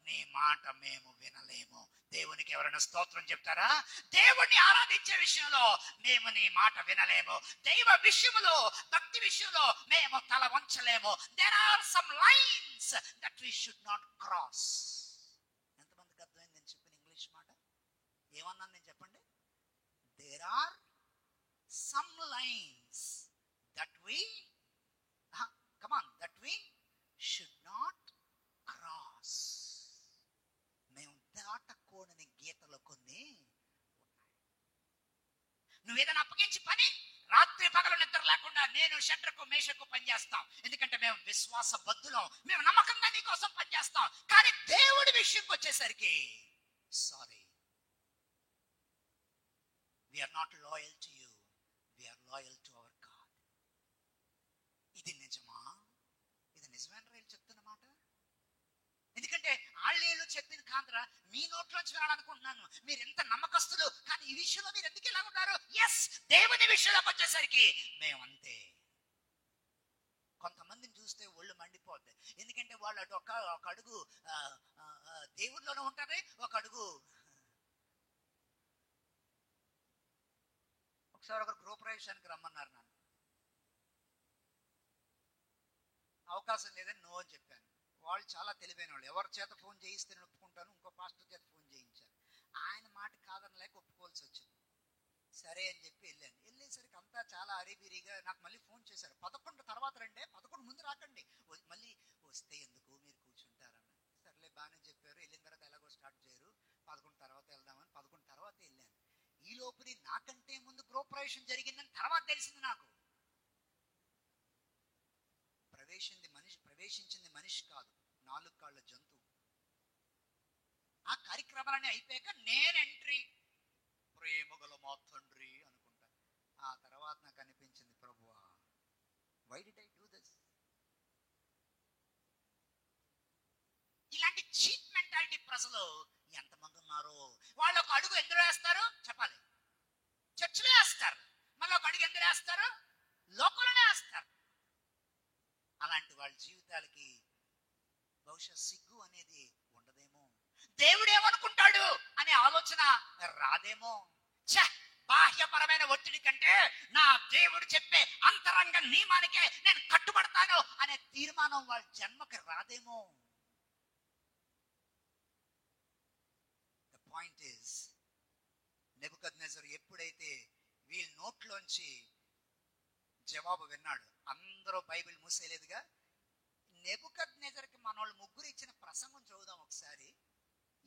నీ మాట మేము వినలేము. దేవునికి ఎవరైనా స్తోత్రం చెప్తారా? దేవుణ్ణి ఆరాధించే విషయంలో మేము నీ మాట వినలేము. దైవ విషయంలో, భక్తి విషయంలో మేము తల వంచలేము. There are some lines that we should not cross. ఎంతమందికి అర్థమైంది నేను చెప్పిన ఇంగ్లీష్ మాట? ఏమన్నాను నేను చెప్పండి? There are some lines that we should not cross. మేము దాటకూడని గీతలు కొన్ని ఉన్నాయి. నువ్వేదైనా అప్పగించి పని రాత్రి పగలు నిద్ర లేకుండా నేను షడ్రకు మేషకు పనిచేస్తాం. ఎందుకంటే మేము విశ్వాస బద్ధులం, మేము నమ్మకంగా నీ కోసం పనిచేస్తాం. కానీ దేవుడి విషయంకి వచ్చేసరికి sorry, we are not loyal to you, we are loyal to our God. ఇది నిజమా? ఇది నిజమైన రైలు చెప్తున్న మాట. ఎందుకంటే ఆళ్ళేళ్ళు చెప్పింది కాదురా, మీ నోట్లోంచి వినాలనుకుంటున్నాను. మీరు ఎంత నమ్మకస్తులు, కానీ ఈ విషయంలో మీరు ఎందుకు ఇలా ఉన్నారు? ఎస్, దేవుని విషయంలోకి వచ్చేసరికి మేమంతే. కొంతమందిని చూస్తే ఒళ్ళు మండిపోద్ది. ఎందుకంటే వాళ్ళు అటు ఒక అడుగు దేవుడిలోనే ఉంటుంది, ఒక అడుగు. ఒకసారి ఒక గృహప్రవేశానికి రమ్మన్నారు నన్ను. అవకాశం లేదని నో అని చెప్పాను. వాళ్ళు చాలా తెలివైన వాళ్ళు. ఎవరి చేత ఫోన్ చేయిస్తే నేను ఒప్పుకుంటాను, ఇంకో పాస్టర్ చేత ఫోన్ చేయించాను. ఆయన మాట కాదని లేక ఒప్పుకోవాల్సి వచ్చింది. సరే అని చెప్పి వెళ్ళాను. వెళ్ళేసరికి అంతా చాలా అరిబిరిగా నాకు మళ్ళీ ఫోన్ చేశారు. 11 తర్వాత రండి, 11 ముందు రాకండి, మళ్ళీ వస్తే ఎందుకు మీరు కూర్చుంటారన్న. సర్లే బాగానే చెప్పారు. వెళ్ళిన తర్వాత ఎలాగో స్టార్ట్ చేయరు, 11 తర్వాత వెళ్దామని 11 తర్వాత వెళ్ళాను. ఈ లోపుని నాకంటే ముందు గృహప్రవేశం జరిగిందని తర్వాత తెలిసింది నాకు. ప్రవేశించింది మనిషి కాదు, 4 కాళ్ళ జంతువు. ఆ కార్యక్రమాలన్నీ అయిపోయాక నేను ఎంట్రీ, ప్రేమగల మా తండ్రి అనుకుంటా. ఆ తర్వాత నాకు అనిపించింది, ప్రభువా, why did I do this? ఇలాంటి చీప్ మెంటాలిటీ ప్రజలు ఎంతమంది ఉన్నారు? వాళ్ళు ఒక అడుగు ఎందులో వేస్తారు చెప్పాలి? చర్చిలో వేస్తారు. మళ్ళీ ఒక అడుగు ఎందులో వేస్తారు? లోకంలోనే వేస్తారు. అలాంటి వాళ్ళ జీవితాలకి బహుశా సిగ్గు అనేది ఉండదేమో, దేవుడు ఏమనుకుంటాడు అనే ఆలోచన రాదేమో. బాహ్యపరమైన ఒత్తిడి కంటే నా దేవుడు చెప్పే అంతరంగ నియమానికే నేను కట్టుబడతాను అనే తీర్మానం వాళ్ళ జన్మకి రాదేమో. ద పాయింట్ ఈస్, నెబుకద్నెజర్ ఎప్పుడైతే వీళ్ళ నోట్లోంచి జవాబు విన్నాడు, అందరూ బైబిల్ మూసేయలేదుగా, నెబుకద్నెజర్కి మనోళ్ళు ముగ్గురు ఇచ్చిన ప్రసంగం చూద్దాం ఒకసారి.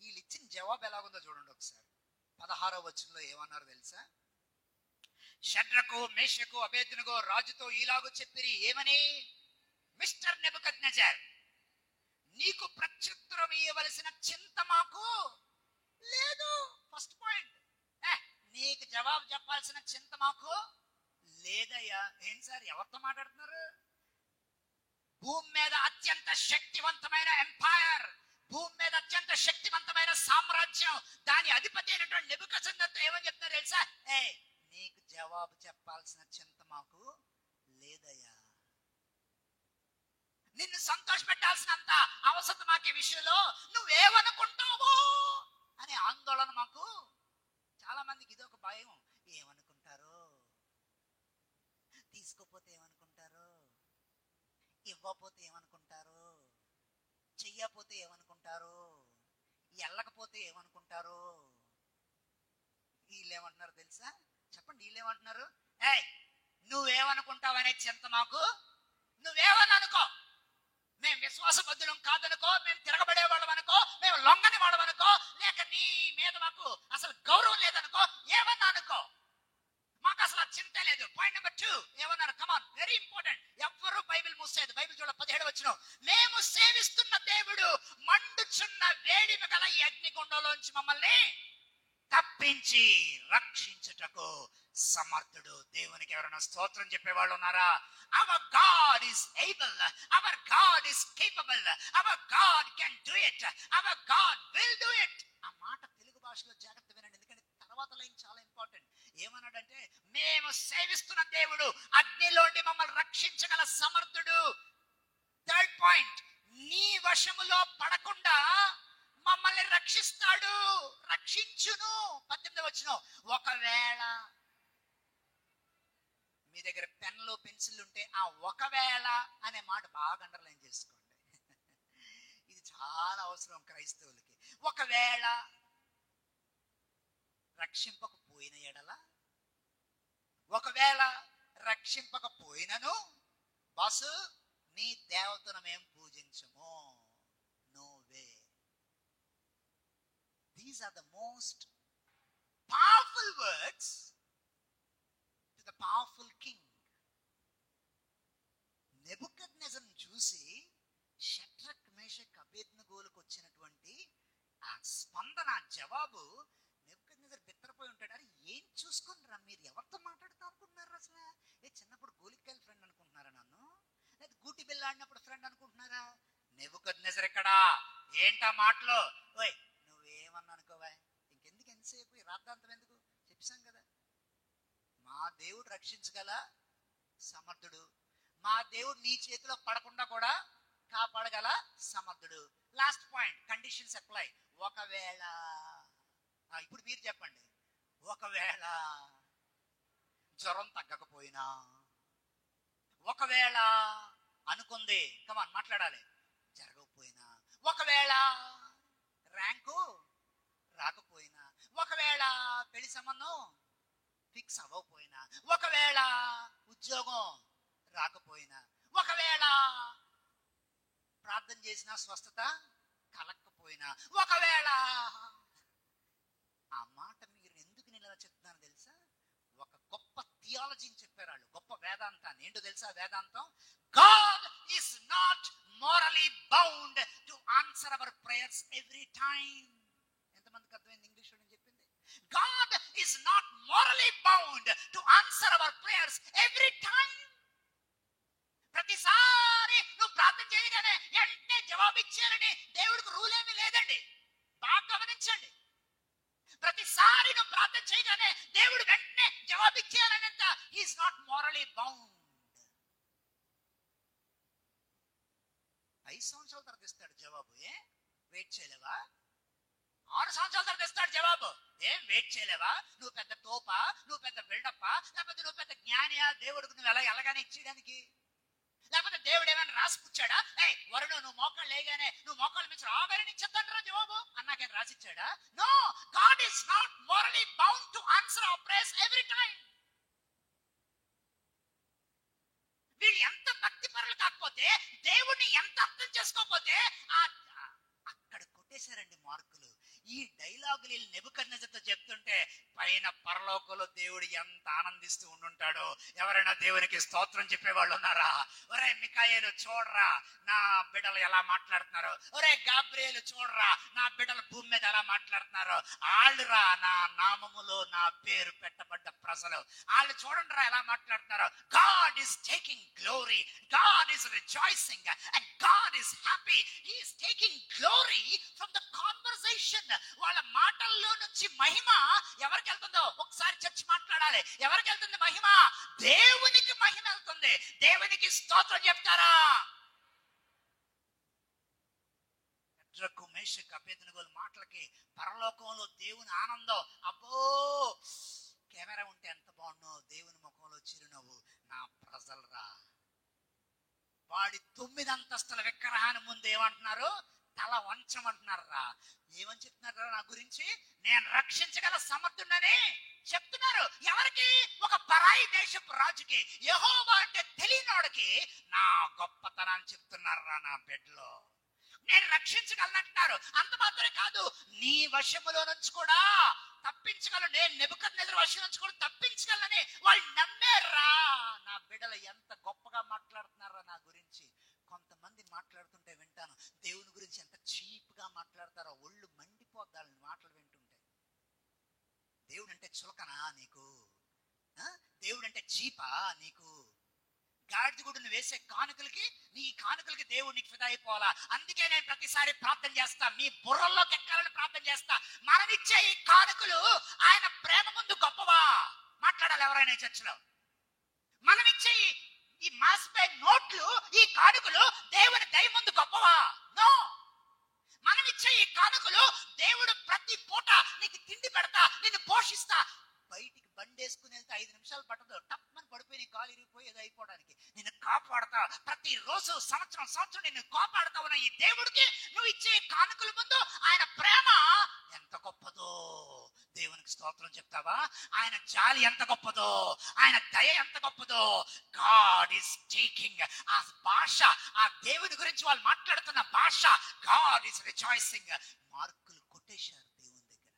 వీళ్ళు ఇచ్చిన జవాబు ఎలాగుందో చూడండి ఒకసారి. 16వ వచనంలో ఏమన్నారు తెలుసా? షడ్రకు మేషకు అబేద్నెగో రాజుతో ఇలాగూ చెప్పిరి, ఏమని? మిస్టర్ నెబుకద్నెజర్, నీకు ప్రత్యుత్తరం ఇవ్వవలసిన చింత మాకు లేదు. First point. నీకు జవాబు చెప్పాల్సిన చింత మాకు లేదయ్యా. ఏం సార్, ఎవరితో మాట్లాడుతున్నారు? భూమి మీద అత్యంత శక్తివంతమైన ఎంపైర్, భూమి మీద అత్యంత శక్తివంతమైన సామ్రాజ్యం, దాని అధిపతి అయినటువంటి నెబుకద్నెజర్తో ఏమని చెప్తారు తెలుసా? నీకు జవాబు చెప్పాల్సిన చింత మాకు లేదయ్యా. నిన్ను సంతోష పెట్టాల్సినంత అవసరం మాకు ఈ విషయంలో నువ్వేమనుకుంటావు అనే ఆందోళన మాకు. చాలా మందికి ఇదొక భయం. ఏమనుకుంటారో, తీసుకోపోతే ఏమనుకుంటారో, ఇవ్వకపోతే ఏమనుకుంటారో, చెయ్యకపోతే ఏమనుకుంటారో, వెళ్ళకపోతే ఏమనుకుంటారో. వీళ్ళేమంటున్నారు తెలుసా? చెప్పండి, వీళ్ళేమంటున్నారు? నువ్వేమనుకుంటావు అనే చింత మాకు. నువ్వేమని అనుకో, మేము విశ్వాసబద్ధులం కాదనుకో, మేము తిరగబడే వాళ్ళం అనుకో, మేము లొంగని వాళ్ళం అనుకో, లేక నీ మీద మాకు అసలు గౌరవం లేదనుకో, ఏమన్నా అనుకో, మాకు అసలు ఆ చింత లేదు. పాయింట్ నెంబర్ 2 ఏమన్నారు? కమాన్, వెరీ ఇంపార్టెంట్. ఎవ్వరూ బైబిల్ మూసేది. బైబిల్ చూడ 17 వచనం, మేము సేవిస్తున్న దేవుడు మండుచున్న వేడిమి గల ఈ అగ్నిగుండంలోంచి మమ్మల్ని తప్పించి రక్షించుటకు సమర్థుడు. దేవునికి ఎవరైనా స్తోత్రం చెప్పేవాళ్ళు ఉన్నారా? Our God is able, our God is capable, our God can do it, our God will do it. ఆ మాట తెలుగు భాషలో జాగ్రత్త వినండి, ఎందుకంటే తర్వాత లైన్ చాలా ఇంపార్టెంట్. ఏమన్నాడంటే, మేము సేవిస్తున్న దేవుడు అగ్నిలోండి మమ్మల్ని రక్షించగల సమర్థుడు. థర్డ్ పాయింట్, నీ వశములో పడకుండా మమ్మల్ని రక్షిస్తాడు, రక్షించును. 18వ వచనం, ఒకవేళ మీ దగ్గర పెన్లు పెన్సిల్ ఉంటే ఆ ఒకవేళ అనే మాట బాగా అండర్లైన్ చేసుకోండి. ఇది చాలా అవసరం క్రైస్తవులకి. ఒకవేళ రక్షింపకపోయిన ఎడల, ఒకవేళ రక్షింపకపోయినను బాసు నీ దేవతను మేము పూజించము. No way. These are the most powerful words to the powerful king. నెబుకద్నెజర్ను చూసి షడ్రక్ మేషక్ అబేద్నెగోలకు వచ్చినటువంటి ఆ స్పందన, జవాబు, నెబుకద్నెజర్ బిత్తరపోయి ఉంటాడు. అరే ఏం చూసుకున్నారా మీరు, ఎవరితో మాట్లాడుతూ అనుకుంటున్నారు? అసలు చిన్నప్పుడు గోలికాయల ఫ్రెండ్ అనుకుంటున్నారా నన్ను, లేదా గూటి బిల్ల ఆడినప్పుడు ఫ్రెండ్ అనుకుంటున్నారా? నెబుకద్నెజర్ ఎక్కడా? ఏంటా మాటలు? ఓయ్ నువ్వేమన్నా అనుకోవా, ఇంకెందుకు ఎంతసేపు రాద్ధాంతం ఎందుకు? చెప్పాం కదా, మా దేవుడు రక్షించగల సమర్థుడు, మా దేవుడు నీ చేతిలో పడకుండా కూడా కాపాడగల సమర్థుడు. Last point, conditions apply. ఒకవేళ, ఇప్పుడు మీరు చెప్పండి, ఒకవేళ జ్వరం తగ్గకపోయినా, ఒకవేళ అనుకుంది, కమాన్ మాట్లాడాలి, జరగకపోయినా, ఒకవేళ ర్యాంకు రాకపోయినా, ఒకవేళ పెళ్లి సంబంధం ఫిక్స్ అవ్వకపోయినా, ఒకవేళ ఉద్యోగం రాకపోయినా, ఒకవేళ ప్రార్థన చేసిన స్వస్థత కలగకపోయినా, ఒకవేళ, ఆ మాట మీరు ఎందుకు నేను ఇలా చెప్తున్నాను తెలుసా? ఒక గొప్ప థియాలజీని చెప్పారు వాళ్ళు, గొప్ప వేదాంతాన్ని. ఏంటో తెలుసా వేదాంతం? God is not morally bound to answer our prayers every time. ఎంతమందికి అర్థమైంది ఇంగ్లీష్ లో నేను చెప్పింది? God is not morally bound to answer our prayers every time. ప్రతిసారి నువ్వు ప్రార్థన చేయగానే వెంటనే జవాబిచ్చేయాలని దేవుడికి రూల్ ఏమీ లేదండి. బాగా గమనించండి. ప్రతిసారి నువ్వు ప్రార్థన చేయగానే దేవుడు వెంటనే జవాబిచ్చేయాలనంత he is not morally bound. 5 సంవత్సరాల తర్వాత ఇస్తాడు జవాబు. వెయిట్ చేయలేవా? 6 సంవత్సరాల తర్వాత ఇస్తాడు జవాబు. వెయిట్ చేయలేవా? నువ్వు పెద్ద తోపా, నువ్వు పెద్ద బిల్డప్పా, లేకపోతే నువ్వు పెద్ద జ్ఞానియా దేవుడికి నువ్వు ఎలాగానే ఇచ్చేయడానికి? లేకపోతే దేవుడు ఏమైనా రాసిపుచ్చాడా? వరుణు నువ్వు మోకాళ్ళు లేగానే నువ్వు మోకాళ్ళు మించి రాగానే నీకు చెప్తాడు జవాబు అన్నాకేం రాసిచ్చాడా? No, God is not morally bound to answer our prayers every time. వీళ్ళు ఎంత భక్తి పరులు కాకపోతే చేసుకోకపోతే, దేవుణ్ణి ఎంత అర్థం చేసుకోకపోతే అక్కడ కొట్టేశారండి మార్కులు. ఈ డైలాగులు నెబుకద్నెజరుతో చెప్తుంటే పైన పరలోకంలో దేవుడు ఎంత ఆనందిస్తూ ఉండుంటాడో. ఎవరైనా దేవునికి స్తోత్రం చెప్పేవాళ్ళు ఉన్నారా? ఒరే మికాయేలు చూడరా నా బిడ్డలు ఎలా మాట్లాడుతున్నారు, ఒరే గాబ్రియేలు చూడరా నా బిడ్డలు భూమి మీద ఎలా మాట్లాడుతున్నారు, వాళ్ళురా నా నామములో నా పేరు పెట్టబడ్డ ప్రజలు, వాళ్ళు చూడండిరా ఎలా మాట్లాడుతున్నారు. God is taking glory, God is rejoicing and God is happy. He is taking glory from the conversation. వాళ్ళ మాటల్లో నుంచి మహిమ ఎవరికి వెళ్తుందో ఒకసారి చర్చ మాట్లాడాలి. ఎవరికి వెళ్తుంది మహిమ? దేవునికి మహిమ వెళ్తుంది. దేవునికి స్తోత్రం చెప్తారా? మేషక్ అబేద్నెగోల మాటలకి పరలోకంలో దేవుని ఆనందం. అబ్బో కెమెరా ఉంటే ఎంత బాగుండో, దేవుని ముఖంలో చిరునవ్వు. నా ప్రజలరా, వాడి 9 అంతస్తుల విగ్రహాన్ని ముందు ఏమంటున్నారు? తల వంచమంటున్నారా? ఏమని చెప్తున్నారా నా గురించి? నేను రక్షించగల సమర్థుడని చెప్తున్నారు. ఎవరికి? ఒక పరాయి దేశపు రాజుకి, యెహోవా అంటే తెలియనోడికి నా గొప్పతనాన్ని చెప్తున్నారా నా బిడ్డలో. నేను రక్షించగలనంటున్నారు. అంత మాత్రమే కాదు, నీ వశములో నుంచి కూడా తప్పించగలను. నేను నెబుకద్నెజరు వశం నుంచి కూడా తప్పించగలనని వాళ్ళు నమ్మారా. నా బిడ్డలు ఎంత గొప్పగా మాట్లాడుతున్నారా నా గురించి. కొంతమంది మాట్లాడుతుంటే వింటాను, దేవుని గురించి ఎంత చీప్ గా మాట్లాడతారో. ఒళ్ళు మండిపోద్దాలని మాటలు వింటుంటే. దేవుడు అంటే చులకనా నీకు? దేవుడు అంటే చీపా నీకు? గాడిద గుడ్డును వేసే కానుకలకి, నీ కానుకలకి దేవుడు నీకు ఫిదా అయిపోవాలా? అందుకే నేను ప్రతిసారి ప్రార్థన చేస్తా, మీ బుర్రల్లోకి ఎక్కాలని ప్రార్థన చేస్తా. మనమిచ్చే ఈ కానుకలు ఆయన ప్రేమ ముందు గొప్పవా? మాట్లాడాలి ఎవరైనా చర్చలో. మనమిచ్చే ఈ మాసిపోయే నోట్లు, ఈ కానుకలు దేవుని దయ ముందు గొప్పవా? నో. మనమిచ్చే ఈ కానుకలు దేవుడు ప్రతి పూట నీకు తిండి పెడతా, నిన్ను పోషిస్తా. బయటికి బండేసుకుని వెళ్తే 5 నిమిషాలు పట్టదు, టప్మని పడిపోయి నీ కాలు ఇరిగిపోయి ఏదో అయిపోవడానికి. నిన్ను కాపాడతా, ప్రతి రోజు సంవత్సరం సంవత్సరం నిన్ను కాపాడుతా ఉన్న ఈ దేవుడికి నువ్వు ఇచ్చే కానుకల ముందు ఆయన ప్రేమ ఎంత గొప్పదో. దేవునికి స్తోత్రం చెప్తావా? ఆయన జాలి ఎంత గొప్పదో, ఆయన దయ ఎంత గొప్పదో. God is taking. ఆ భాష, ఆ దేవుని గురించి వాళ్ళు మాట్లాడుతున్న భాష, గాడ్ ఈస్ రిజాయిసింగ్. మార్కులు కొట్టేశారు దేవుని దగ్గర.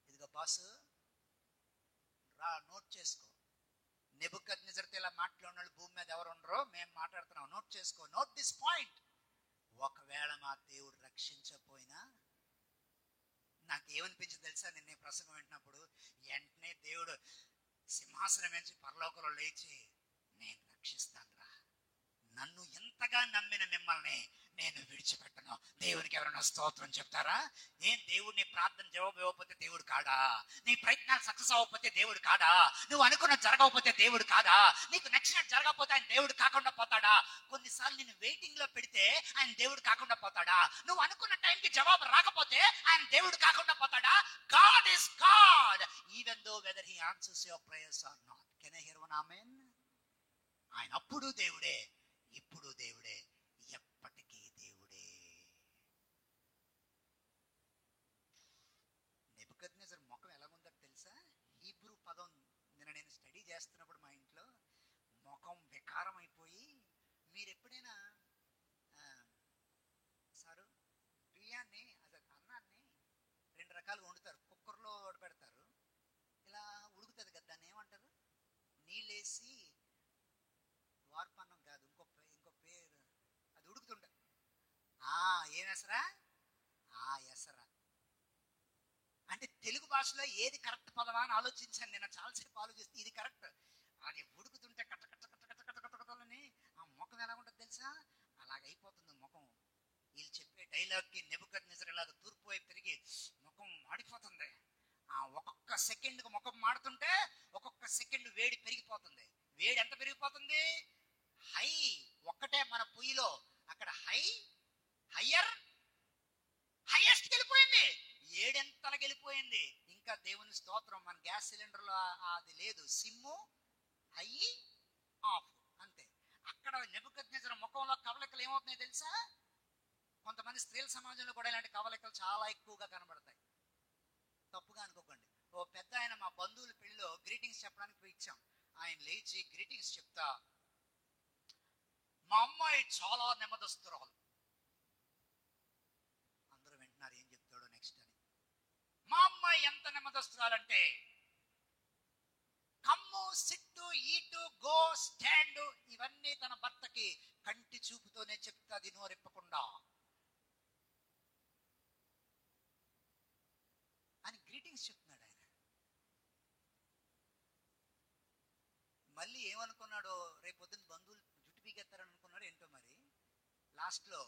ఇదిగో బాసు రా, నోట్ చేసుకో. నెబుకద్నెజరుతో ఇలా మాట్లాడిన భూమి మీద ఎవరు ఉండరో మేము మాట్లాడుతున్నాం. నోట్ చేసుకో, నోట్ దిస్ పాయింట్. ఒకవేళ మా దేవుడు రక్షించకపోయినా నాకేమనిపించింది తెలుసా? నిన్నే ప్రసంగం వింటున్నప్పుడు వెంటనే దేవుడు సింహాసనం నుంచి పరలోకంలో లేచి, నేను రక్షిస్తాను రా, నన్ను ఎంతగా నమ్మిన మిమ్మల్ని నేను విడిచిపెట్టను. దేవునికి ఎవరైనా స్తోత్రం చెప్తారా? ఏం దేవుడు నీ ప్రార్థన జవాబు ఇవ్వకపోతే దేవుడు కాడా? నీ ప్రయత్నాలు సక్సెస్ అవ్వకపోతే దేవుడు కాదా? నువ్వు అనుకున్నది జరగకపోతే దేవుడు కాదా? నీకు నచ్చినట్టు జరగకపోతే ఆయన దేవుడు కాకుండా పోతాడా? కొన్నిసార్లు నేను వెయిటింగ్ లో పెడితే ఆయన దేవుడు కాకుండా పోతాడా? నువ్వు అనుకున్న టైంకి జవాబు రాకపోతే ఆయన దేవుడు కాకుండా పోతాడా? God is God even though whether he answers your prayers or not. Can I hear one amen? ఆయన అప్పుడు దేవుడే, ఇప్పుడు దేవుడే, ఎప్పటికీ దేవుడే. నెబుకద్నెజరు ముఖం ఎలాగుందో తెలుసా? హీబ్రూ పదం నిన్న నేను స్టడీ చేస్తున్నప్పుడు మా ఇంట్లో ముఖం వికారం అయిపోయి, మీరు ఎప్పుడైనా సారు బియ్యాన్ని, అదే అన్నాన్ని 2 రకాలుగా వండుతారు. కుక్కర్లో పెడతారు, ఇలా ఉడుకుతుంది కదా, దాన్ని ఏమంటారు? నీళ్ళేసి, వార్పన్నం కాదు, ఇంకో పేరు, అది ఉడుకుతుంటారు. ఏం ఎసరా? ఎసరా. అంటే తెలుగు భాషలో ఏది కరెక్ట్ పదమా అని ఆలోచించాను నేను చాలాసేపు ఆలోచిస్తే ఇది కరెక్ట్. అది ఉడుకుతుంటే కట్ట కట్ట కట్ట కట్ట కట్ట కట్టలని ఆ ముఖం ఎలా ఉంటుంది తెలుసా? అలాగైపోతుంది ముఖం. వీళ్ళు చెప్పే డైలాగ్కి నెబుకద్నెజరు ఇలాగ తూర్పు వైపు తిరిగి ముఖం మాడిపోతుంది. ఒక్కొక్క సెకండ్కి ముఖం మాడుతుంటే ఒక్కొక్క సెకండ్ వేడి పెరిగిపోతుంది. వేడి ఎంత పెరిగిపోతుంది? హై ఒక్కటే మన పొయ్యిలో, అక్కడ హైయెస్ట్ వెళ్ళిపోయింది, 7 ఎంతలకు వెళ్ళిపోయింది. ఇంకా దేవుని స్తోత్రం, మన గ్యాస్ సిలిండర్ లో అది లేదు, సిమ్ము హై ఆఫ్ అంతే. అక్కడ నెబుకద్నెజరు ముఖంలో కవలికలు ఏమవుతున్నాయి తెలుసా? కొంతమంది స్త్రీల సమాజంలో కూడా ఇలాంటి కవలికలు చాలా ఎక్కువగా కనబడతాయి. తప్పుగా అనుకోకండి. ఓ పెద్ద ఆయన మా బంధువుల పెళ్లిలో గ్రీటింగ్స్ చెప్పడానికి పోయి ఇచ్చాం. ఆయన లేచి గ్రీటింగ్స్ చెప్తా మా అమ్మాయి చాలా నెమ్మదస్తురాలు. అందరూ వింటున్నారు ఏం చెప్తాడో నెక్స్ట్ అని. మా అమ్మాయి ఎంత నెమ్మదస్తురాలంటే కమ్ము, సిట్టు, ఈటు, గో, స్టాండ్ ఇవన్నీ తన భర్తకి కంటి చూపుతోనే చెప్తాది, నోరెప్పకుండా. అని గ్రీటింగ్స్ చెప్తున్నాడు ఆయన. మళ్ళీ ఏమనుకున్నాడో, రేపు పొద్దున్న బంధువులు జుట్టు పీకెత్తారని అనుకున్నాడు ఏంటో మరి. లాస్ట్ లో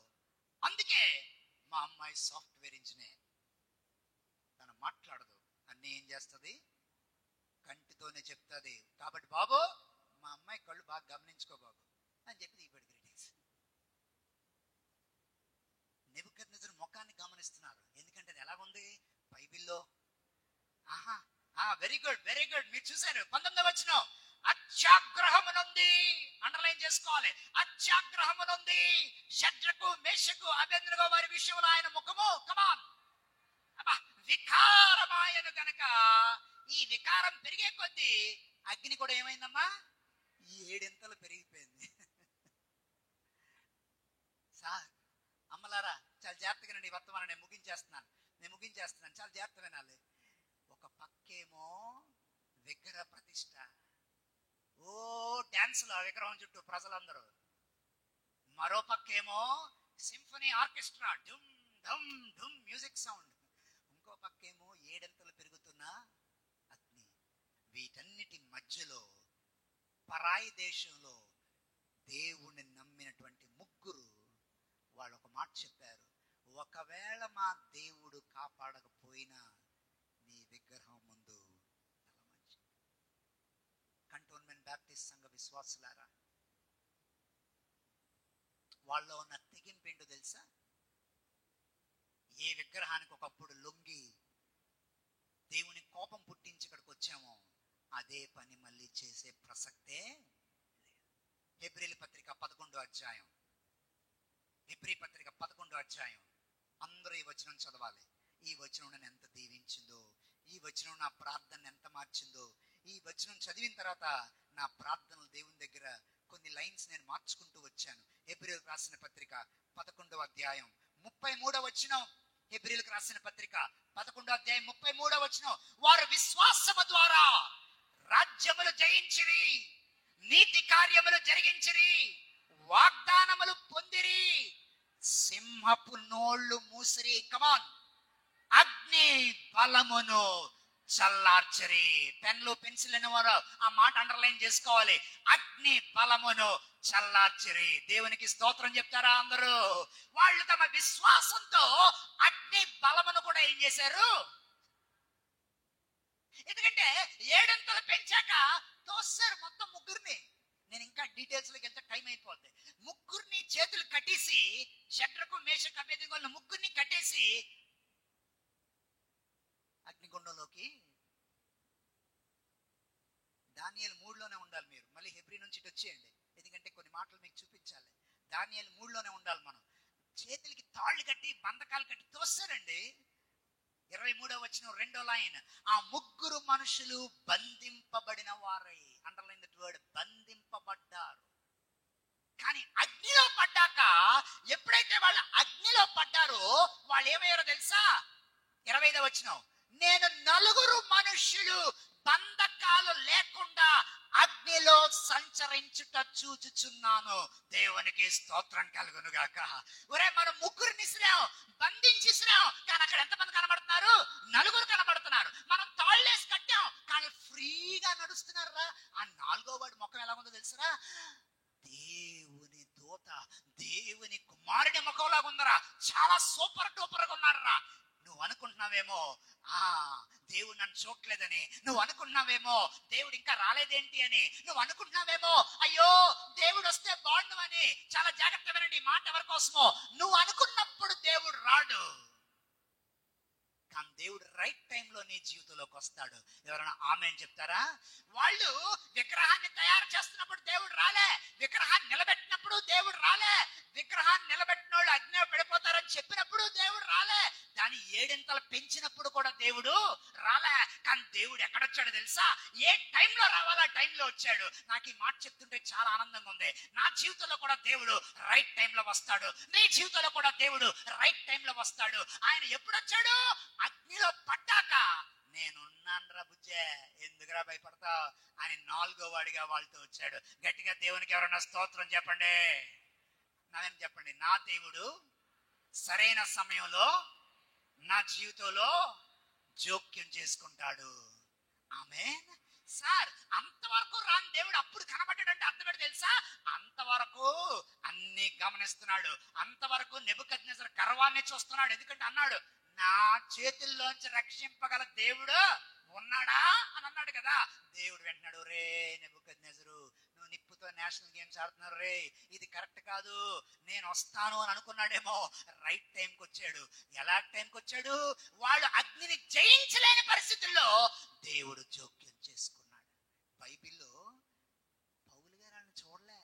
అందుకే మా అమ్మాయి సాఫ్ట్వేర్ ఇంజనీర్, తను మాట్లాడదు, అన్నీ ఏం చేస్తుంది, కంటితోనే చెప్తుంది. కాబట్టి బాబు మా అమ్మాయి కళ్ళు బాగా గమనించుకో బాబు అని చెప్పి దిగిపోయాడు గ్రీటింగ్స్. నెబుకద్నెజరు ముఖాన్ని గమనిస్తున్నారు, ఎందుకంటే అది ఎలాగుంది బైబిల్లో. Very good very good. మీరు చూశారు 19వ వచనం, అత్యాగ్రహమునుంది, అండర్లైన్ చేసుకోవాలి, అత్యాగ్రహమునుంది షడ్రకు, మేషకు, అబేద్నెగో వారి విషయంలో ఆయన ముఖము కమాన్ వికారమాయను గనక. ఈ వికారం పెరిగే కొద్దీ అగ్ని కూడా ఏమైందమ్మా, 7 పెరిగిపోయింది. సార్ అమ్మలారా చాలా జాగ్రత్తగా నండి, వర్తమానం నేను ముగించేస్తున్నాను చాలా జాగ్రత్త వినాలి. ఒక పక్కేమో విగ్రహ ప్రతిష్ట, ఓ డాన్సులు ఆ విగ్రహం చుట్టూ ప్రజలందరూ. మరో పక్కేమో సింఫనీ ఆర్కెస్ట్రా, డుమ్ ఢమ్ ఢుమ్ మ్యూజిక్ సౌండ్. ఇంకో పక్కేమో 7 పెరుగుతున్న అగ్ని. వీటన్నిటి మధ్యలో పరాయి దేశంలో దేవుణ్ణి నమ్మినటువంటి ముగ్గురు వాళ్ళు ఒక మాట చెప్పారు, ఒకవేళ మా దేవుడు కాపాడకపోయినా నీ విగ్రహం ముందు తలవంచి. కంటోన్మెంట్ బ్యాప్టిస్ట్ సంఘ విశ్వాసులారా, వాళ్ళలో ఉన్న తెగింపు ఏంటో తెలుసా? ఏ విగ్రహానికి ఒకప్పుడు లొంగి దేవుని కోపం పుట్టించి ఇక్కడికి వచ్చామో అదే పని మళ్ళీ చేసే ప్రసక్తే లేదు. హెబ్రీల పత్రిక 11వ అధ్యాయం, హెబ్రీ పత్రిక 11వ అధ్యాయం. అందరూ ఈ వచనం చదవాలి. ఈ వచనం నన్ను ఎంత దీవించిందో, ఈ వచనం నా ప్రార్థన ఎంత మార్చిందో. ఈ వచనం చదివిన తర్వాత నా ప్రార్థనలు దేవుని దగ్గర కొన్ని లైన్స్ నేను మార్చుకుంటూ వచ్చాను. హెబ్రీలకు రాసిన పత్రిక 11వ అధ్యాయం 33వ వచనం. హెబ్రీలకు రాసిన పత్రిక 11వ అధ్యాయం 33వ వచనం. వారు విశ్వాసము ద్వారా రాజ్యములు జయించిరి, నీతి కార్యములు జరిగించిరి, వాగ్దానములు పొందిరి, సింహపు నోళ్ళు మూసిరి. కమాన్, అగ్ని బలమును చల్లార్చరి. పెన్లు పెన్సిల్ అనేవారు ఆ మాట అండర్లైన్ చేసుకోవాలి. అగ్ని బలమును చల్లార్చరి. దేవునికి స్తోత్రం చెప్తారా అందరూ? వాళ్ళు తమ విశ్వాసంతో అగ్ని బలమును కూడా ఏం చేశారు? ఎందుకంటే 7 పెంచాక తోస్తారు మొత్తం ముగ్గురిని. నేను ఇంకా డీటెయిల్స్ లోకి వెళ్తే టైం అయిపోద్ది. ముగ్గురిని చేతులు కట్టేసి, షడ్రకు, మేషకు, అబేద్నెగోలను ముగ్గురిని కట్టేసి అగ్నిగుండంలోకి. దానియేలు 3లోనే ఉండాలి మీరు. మళ్ళీ హెబ్రీ నుంచి ఇటు వచ్చేయండి, ఎందుకంటే కొన్ని మాటలు మీకు చూపించాలి. దానియేలు 3లోనే ఉండాలి మనం. చేతులకి తాళ్ళు కట్టి, బంధకాలు కట్టి తోస్తారండి. 23వ వచనం 2వ లైన్, ఆ ముగ్గురు మనుషులు బంధింపబడిన వారై. అండర్లైన్ దట్ వర్డ్, బంధింపబడ్డారు. కానీ అగ్నిలో పడ్డాక, ఎప్పుడైతే వాళ్ళు అగ్నిలో పడ్డారో వాళ్ళు ఏమయ్యారో తెలుసా? 25వ వచనం, నేను 4 మనుషులు బంధకాలు లేకుండా అగ్నిలో సంచరించుట చూచుచున్నాను. దేవునికి స్తోత్రం కలుగును గాక. ఒరే, మనం ముగ్గురిని ఇసిరాం, బంధించి ఇసిరాం, కానీ అక్కడ ఎంతమంది కనబడుతున్నారు? 4 కనబడుతున్నారు. మనం తాళ్ళేసి కట్టాం, కానీ ఫ్రీగా నడుస్తున్నారా? ఆ 4వ వాడి ముఖం ఎలా ఉందో తెలుసురా? దేవుని దూత, దేవుని కుమారుడి ముఖంలాగా ఉందరా. చాలా సూపర్ డూపర్ గా ఉన్నారా. నువ్వు అనుకుంటున్నావేమో దేవుడు నన్ను చూడలేదని, నువ్వు అనుకుంటున్నావేమో దేవుడు ఇంకా రాలేదేంటి అని, నువ్వు అనుకుంటున్నావేమో అయ్యో దేవుడు వస్తే బాగుండు అని. చాలా జాగ్రత్త వినండి, ఈ మాట ఎవరి కోసమో. నువ్వు అనుకున్నప్పుడు దేవుడు రాడు, కానీ దేవుడు రైట్ టైంలో నీ జీవితంలోకి వస్తాడు. ఎవరైనా ఆమేన్ చెప్తారా? వాళ్ళు విగ్రహాన్ని తయారు చేస్తున్నప్పుడు దేవుడు రాలే, విగ్రహాన్ని నిలబెట్టినప్పుడు దేవుడు రాలే, విగ్రహాన్ని నిలబెట్టిన వాళ్ళు అగ్నిలో పడిపోతారని చెప్పినప్పుడు దేవుడు రాలే, దాన్ని 7 పెంచినప్పుడు కూడా దేవుడు రాలే. కానీ దేవుడు ఎక్కడొచ్చాడో తెలుసా? ఏ టైం టైంలో రావాలి, ఆ టైంలో వచ్చాడు. నాకు ఈ మాట చెప్తుంటే చాలా ఆనందంగా ఉంది. నా జీవితంలో కూడా దేవుడు రైట్ టైంలో వస్తాడు. నీ జీవితంలో కూడా దేవుడు రైట్ టైంలో వస్తాడు. ఆయన ఎప్పుడు వచ్చాడు? అగ్నిలో పడ్డాక నేనున్నాను రా బుజ్జే, ఎందుకురా భయపడతావు అని 4వ వాడిగా వాళ్ళతో వచ్చాడు. గట్టిగా దేవునికి ఎవరన్నా స్తోత్రం చెప్పండి. నాదని చెప్పండి, నా దేవుడు సరైన సమయంలో నా జీవితంలో జోక్యం చేసుకుంటాడు. ఆమేన్. సార్, అంతవరకు రాని దేవుడు అప్పుడు కనబడ్డాడంటే అర్థం ఏంటో తెలుసా? అంతవరకు అన్ని గమనిస్తున్నాడు. అంతవరకు నెబుకద్నెజరు గర్వాన్ని చూస్తున్నాడు. ఎందుకంటే అన్నాడు, నా చేతుల్లోంచి రక్షింపగల దేవుడు ఉన్నాడా అని అన్నాడు కదా. దేవుడు వెంటన్నాడు, రే నెబుకద్నెజరు, నువ్వు నిప్పుతో నేషనల్ గేమ్స్ ఆడుతున్నారు రే, ఇది కరెక్ట్ కాదు, నేను వస్తాను అని అనుకున్నాడేమో. రైట్ టైంకి వచ్చాడు. ఎలా టైంకి వచ్చాడు? వాళ్ళు అగ్నిని జయించలేని పరిస్థితుల్లో దేవుడు జోక్యం చేసుకున్నాడు. బైబిల్లో పౌలు గారు ఆయన చూడలే.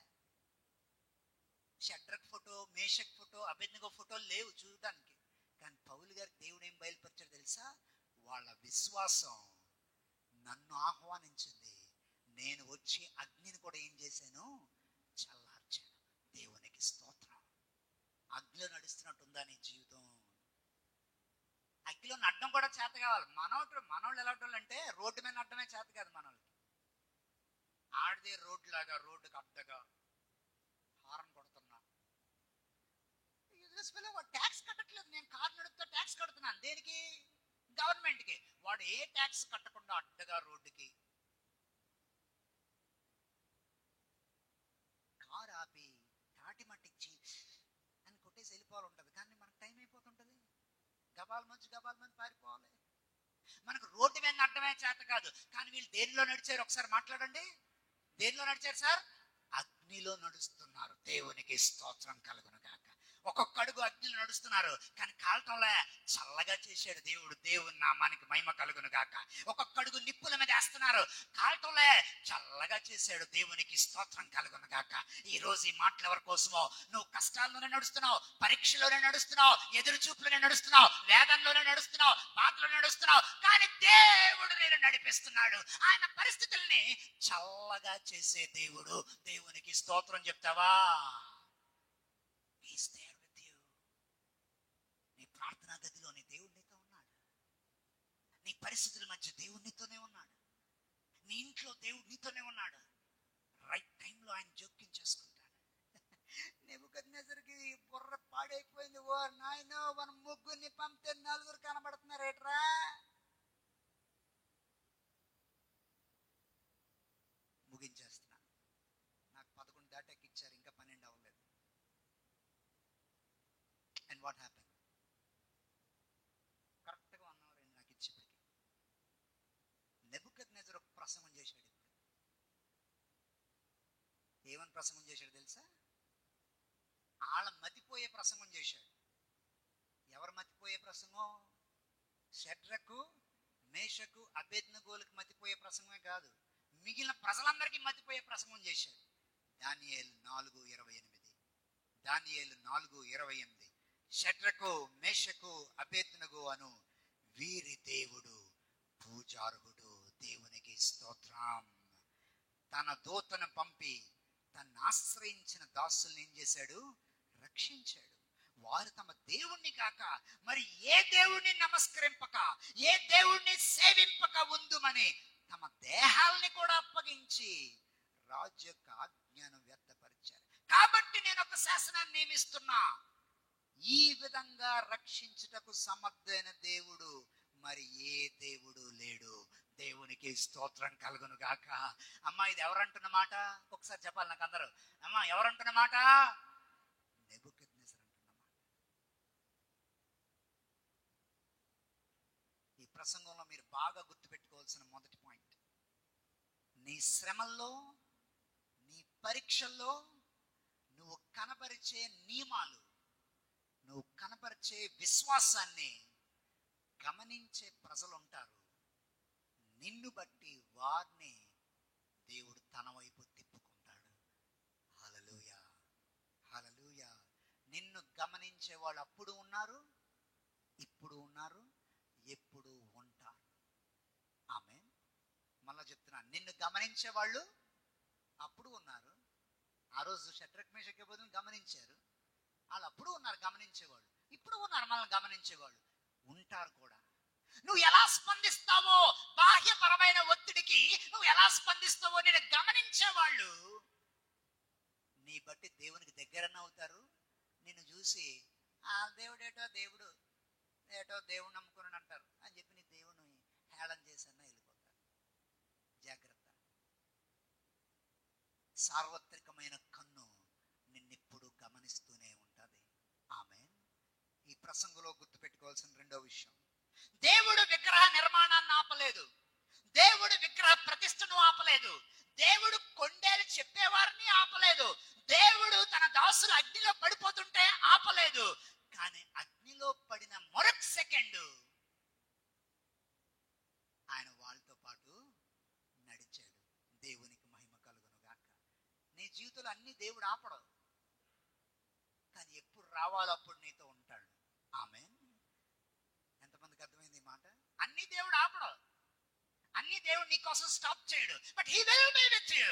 షడ్రక్ ఫోటో, మేషక్ ఫోటో, అబేద్నెగో ఫోటో లేవు చూడడానికి. కానీ పౌలు గారికి దేవుడు ఏం బయలుపరిచాడు తెలుసా? వాళ్ళ విశ్వాసం నన్ను ఆహ్వానించింది, నేను వచ్చి అగ్నిని కూడా ఏం చేశాను? చల్లార్చాను. దేవునికి స్తోత్రం. అగ్నిలో నడుస్తున్నట్టుందా నీ జీవితం? అగ్నిలో నడడం కూడా చేత కావాలి. మనోళ్ళు ఎలా అంటే రోడ్డు మీద నడడమే చేత కాదు మనోళ్ళకి. ఆడిదే రోడ్డు లాగా రోడ్డుకి అడ్డగా హారన్ కొడుతున్నా. ట్యాక్స్ కట్టట్లేదు, నేను కారు నడుపుతా ట్యాక్స్ కడుతున్నాను. దేనికి? గవర్నమెంట్ కి. వాడు ఏ ట్యాక్స్ కట్టకుండా అడ్డగా రోడ్డుకి కారు ఆపి తాటి మట్టిచ్చి అని కొట్టేసి వెళ్ళిపోవాలి ఉంటుంది. కానీ మనకు టైం అయిపోతుంటది. గబాల మంది పారిపోవాలి. మనకు రోడ్డు మీద నడడమే చేత కాదు. కానీ వీళ్ళు దేనిలో నడిచారు? ఒకసారి మాట్లాడండి. దేనిలో నడిచారు సార్? అగ్నిలో నడుస్తున్నారు. దేవునికి స్తోత్రం కలుగును గాక. ఒక్కొక్క అడుగు అగ్నిలో నడుస్తున్నారు, కానీ కాలటంలో చల్లగా చేశాడు దేవుడు. దేవుని నామానికి మహిమ కలుగును గాక. ఒక్కొక్క అడుగు నిప్పుల మీద వేస్తున్నారు, కాలటంలో చల్లగా చేశాడు. దేవునికి స్తోత్రం కలుగును గాక. ఈ రోజు ఈ మాటలు ఎవరి కోసమో? నువ్వు కష్టాల్లోనే నడుస్తున్నావు, పరీక్షలోనే నడుస్తున్నావు, ఎదురు చూపులోనే నడుస్తున్నావు, వేదంలోనే నడుస్తున్నావు, బాధలోనే నడుస్తున్నావు, కానీ దేవుడు నేను నడిపిస్తున్నాడు. ఆయన పరిస్థితుల్ని చల్లగా చేసే దేవుడు. దేవునికి స్తోత్రం చెప్తావా? He's there with you. నీ ప్రార్థనా గదిలోని దేవుడు నీతో ఉన్నాడు. నీ పరిస్థితుల మధ్య దేవుడు నీతోనే ఉన్నాడు. నీ ఇంట్లో దేవుడు నీతోనే ఉన్నాడు. రైట్ టైంలో ఆయన జోక్యం చేసుకుంటాడు. నెబుకద్నెజరుకి బుర్ర పాడైపోయింది. ఓ నాయనో, మన ముగ్గురిని పంపితే 4 కనబడుతున్నారు ఏట్రా? ముగించేస్తున్నాను. నాకు 11 దాటాకి ఇచ్చారు, ఇంకా 12 అవ్వలేదు. And what happened? కరెక్ట్ గా 1 hour నాకు ఇచ్చేప్పటికి నెబుకద్నెజరు ఒక ప్రసంగం చేశాడు. ఏమని ప్రసంగం చేశాడు తెలుసా? వాళ్ళ మతిపోయే ప్రసంగం చేశాడు. ఎవరు మతిపోయే ప్రసంగం? షడ్రకు, మేషకు, అబేద్నెగోలకు మతిపోయే ప్రసంగమే కాదు, మిగిలిన ప్రజలందరికీ మతిపోయే ప్రసంగం చేశాడు. దానియేలు 4:28. దానియేలు 4:28. షడ్రకు, మేషకు, అబేద్నెగో అను వీరి దేవుడు పూజార్హుడు. దేవునికి స్తోత్రం. తన దూతను పంపి తను ఆశ్రయించిన దాసుల్ని ఏం చేశాడు? రక్షించాడు. వారు తమ దేవుణ్ణి కాక మరి ఏ దేవుణ్ణి నమస్కరింపక, ఏ దేవుణ్ణి సేవింపక ఉందుమని తమ దేహాల్ని కూడా అప్పగించి రాజు యొక్క ఆజ్ఞను వ్యర్థపరిచారు. కాబట్టి నేను ఒక శాసనాన్ని నియమిస్తున్నా, ఈ విధంగా రక్షించుటకు సమర్థైన దేవుడు మరి ఏ దేవుడు లేడు. దేవునికి స్తోత్రం కలుగును గాక. అమ్మా, ఇది ఎవరంటున్న మాట? ఒకసారి చెప్పాలి నాకు అందరూ. అమ్మా, ఎవరంటున్న మాట? నెబుకద్నెజరు అంటున్న మాట. ఈ ప్రసంగంలో మీరు బాగా గుర్తుపెట్టుకోవాల్సిన మొదటి పాయింట్, నీ శ్రమల్లో, నీ పరీక్షల్లో నువ్వు కనపరిచే నియమాలు, నువ్వు కనపరిచే విశ్వాసాన్ని గమనించే ప్రజలు ఉంటారు. నిన్ను బట్టి వారిని దేవుడు తన వైపు తిప్పుకుంటాడు. హల్లెలూయా, హల్లెలూయా. నిన్ను గమనించే వాళ్ళు అప్పుడు ఉన్నారు, ఇప్పుడు ఉన్నారు, ఎప్పుడు ఉంటారు. ఆమేన్. మళ్ళా చెప్తున్నాను, నిన్ను గమనించే వాళ్ళు అప్పుడు ఉన్నారు. ఆ రోజు షడ్రక్ మేషక్ అబేద్నెగోను గమనించారు, వాళ్ళు అప్పుడు ఉన్నారు గమనించేవాళ్ళు, ఇప్పుడు ఉన్నారు మనల్ని గమనించేవాళ్ళు, ఉంటారు కూడా. నువ్వు ఎలా స్పందిస్తావో, బాహ్యపరమైన ఒత్తిడికి నువ్వు ఎలా స్పందిస్తావో నేను గమనించేవాళ్ళు నీ బట్టి దేవునికి దగ్గరన్న అవుతారు. నిన్ను చూసి ఆ దేవుడు ఏటో దేవుడు నమ్ముకుని అంటారు అని చెప్పి నీ దేవుని హేళన చేసన్నా వెళ్ళిపోతారు. జాగ్రత్త. సార్వత్రికమైన కన్ను నిన్నెప్పుడు గమనిస్తూనే ఉంటది. ఆమేన్. ఈ ప్రసంగంలో గుర్తుపెట్టుకోవాల్సిన రెండో విషయం, దేవుడు విగ్రహ నిర్మాణాన్ని ఆపలేదు, దేవుడు విగ్రహ ప్రతిష్టను ఆపలేదు, దేవుడు కొండేలు చెప్పేవారిని ఆపలేదు, దేవుడు తన దాసులు అగ్నిలో పడిపోతుంటే ఆపలేదు. కానీ అగ్నిలో పడిన మరొక సెకండ్ ఆయన వాళ్ళతో పాటు నడిచాడు. దేవునికి మహిమ కలుగును గాక. నీ జీవితంలో అన్ని దేవుడు ఆపడు, కానీ ఎప్పుడు రావాలో అప్పుడు నీతో ఉంటాడు. ఆమేన్. ఎంతమందికి అర్థమైంది ఈ మాట? అన్ని దేవుడు ఆపడు, అన్ని దేవుడు నీ కోసం స్టాప్ చేయడు, but he will be with you.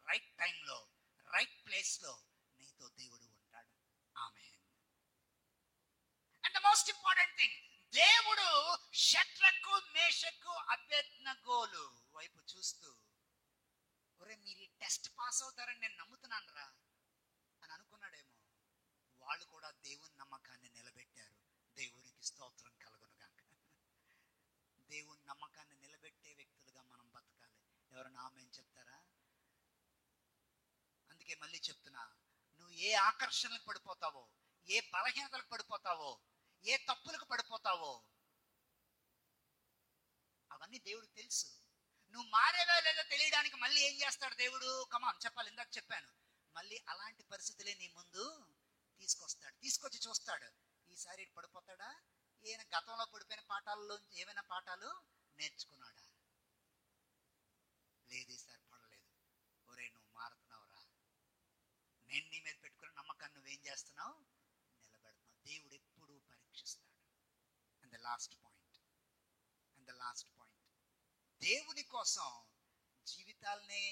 Right టైంలో రైట్ ప్లేస్ లో నీతో దేవుడు ఉంటాడు. Amen. And the most important thing, దేవుడు షడ్రకు మేషకు అబేద్నెగోలు వైపు చూస్తూ, ఒరే మీరు ఈ టెస్ట్ పాస్ అవుతారని నేను నమ్ముతున్నాను రా అని అనుకున్నాడేమో. వాళ్ళు కూడా దేవుని నమ్మకాన్ని నిలబెట్టారు. దేవునికి స్తోత్రం కలుగును గాక. దేవుని నమ్మకాన్ని నిలబెట్టే వ్యక్తులుగా మనం బతకాలి. ఎవరైనా ఆమేన్ చెప్తారా? అందుకే మళ్ళీ చెప్తున్నా, నువ్వు ఏ ఆకర్షణలకు పడిపోతావో, ఏ బలహీనతలకు పడిపోతావో, ఏ తప్పులకు పడిపోతావో అవన్నీ దేవుడికి తెలుసు. నువ్వు మారేవో లేదో తెలియడానికి మళ్ళీ ఏం చేస్తాడు దేవుడు? కమాన్ చెప్పాలి, ఇందాక చెప్పాను, మళ్ళీ అలాంటి పరిస్థితులే నీ ముందు తీసుకొస్తాడు. తీసుకొచ్చి చూస్తాడు, ఈసారి పడిపోతాడా, ఈయన గతంలో పడిపోయిన పాఠాల్లో ఏమైనా పాఠాలు నేర్చుకున్నాడా? లేదు, ఈసారి పడలేదు. ఒరే నువ్వు మారుతున్నావురా, నేను నీ మీద పెట్టుకున్న నమ్మకాన్ని నువ్వేం చేస్తున్నావు? నిలబెడుతున్నావు. దేవుడు ఎప్పుడూ పరీక్షిస్తాడు. అండ్ ద లాస్ట్ పాయింట్, దేవుని కోసం జీవితాలనే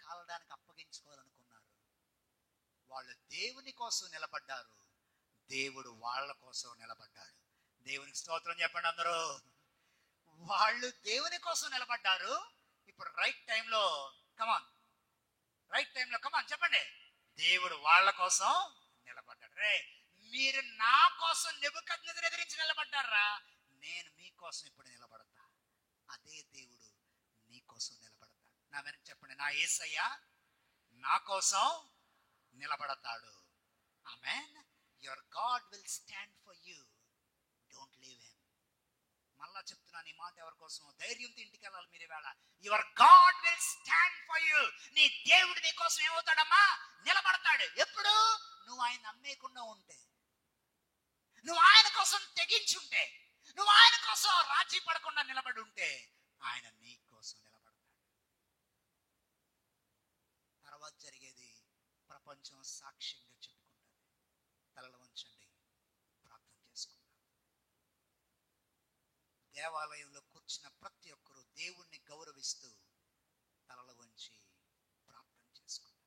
కాలడానికి అప్పగించుకోవాలనుకున్నారు వాళ్ళు. దేవుని కోసం నిలబడ్డారు, దేవుడు వాళ్ళ కోసం నిలబడ్డాడు. దేవునికి స్తోత్రం చెప్పండి అందరూ. వాళ్ళు దేవుని కోసం నిలబడ్డారు. ఇప్పుడు రైట్ టైంలో కమాన్ చెప్పండి, దేవుడు వాళ్ళ కోసం నిలబడ్డాడు. రే మీరు నా కోసం నెబుకద్నెజరు ఎదిరించి నిలబడ్డారా, నేను మీకోసం ఇప్పుడు నిలబడతా. అదే దేవుడు నీ కోసం నిలబడతాడు. నా వెనక చెప్పండి, నా యేసయ్య నా కోసం నిలబడతాడు. Amen. Your God will stand for you, don't leave him. మళ్ళా చెప్తున్నాను ఈ మాట ఎవరి కోసం? ధైర్యంతో ఇంటికి వెళ్ళాలి మీరు వేళ. Your God will stand for you. నీ దేవుడు నీ కోసం ఏమవుతాడమ్మా? నిలబడతాడు. ఎప్పుడు? నువ్వు ఆయన నమ్మేయకుండా ఉంటే, నువ్వు ఆయన కోసం తెగించుంటే, నువ్వు ఆయన కోసం రాజీ పడకుండా నిలబడి ఉంటే, ఆయన నీ కోసం నిలబడతాడు. తర్వాత జరిగేది ప్రపంచం సాక్ష్యంగా చెప్పుకుంటుంది. తలలు వంచండి, ప్రార్థన చేసుకుందాం. దేవాలయంలో కూర్చున్న ప్రతి ఒక్కరూ దేవుణ్ణి గౌరవిస్తూ తలలు వంచి ప్రార్థన చేసుకుందాం.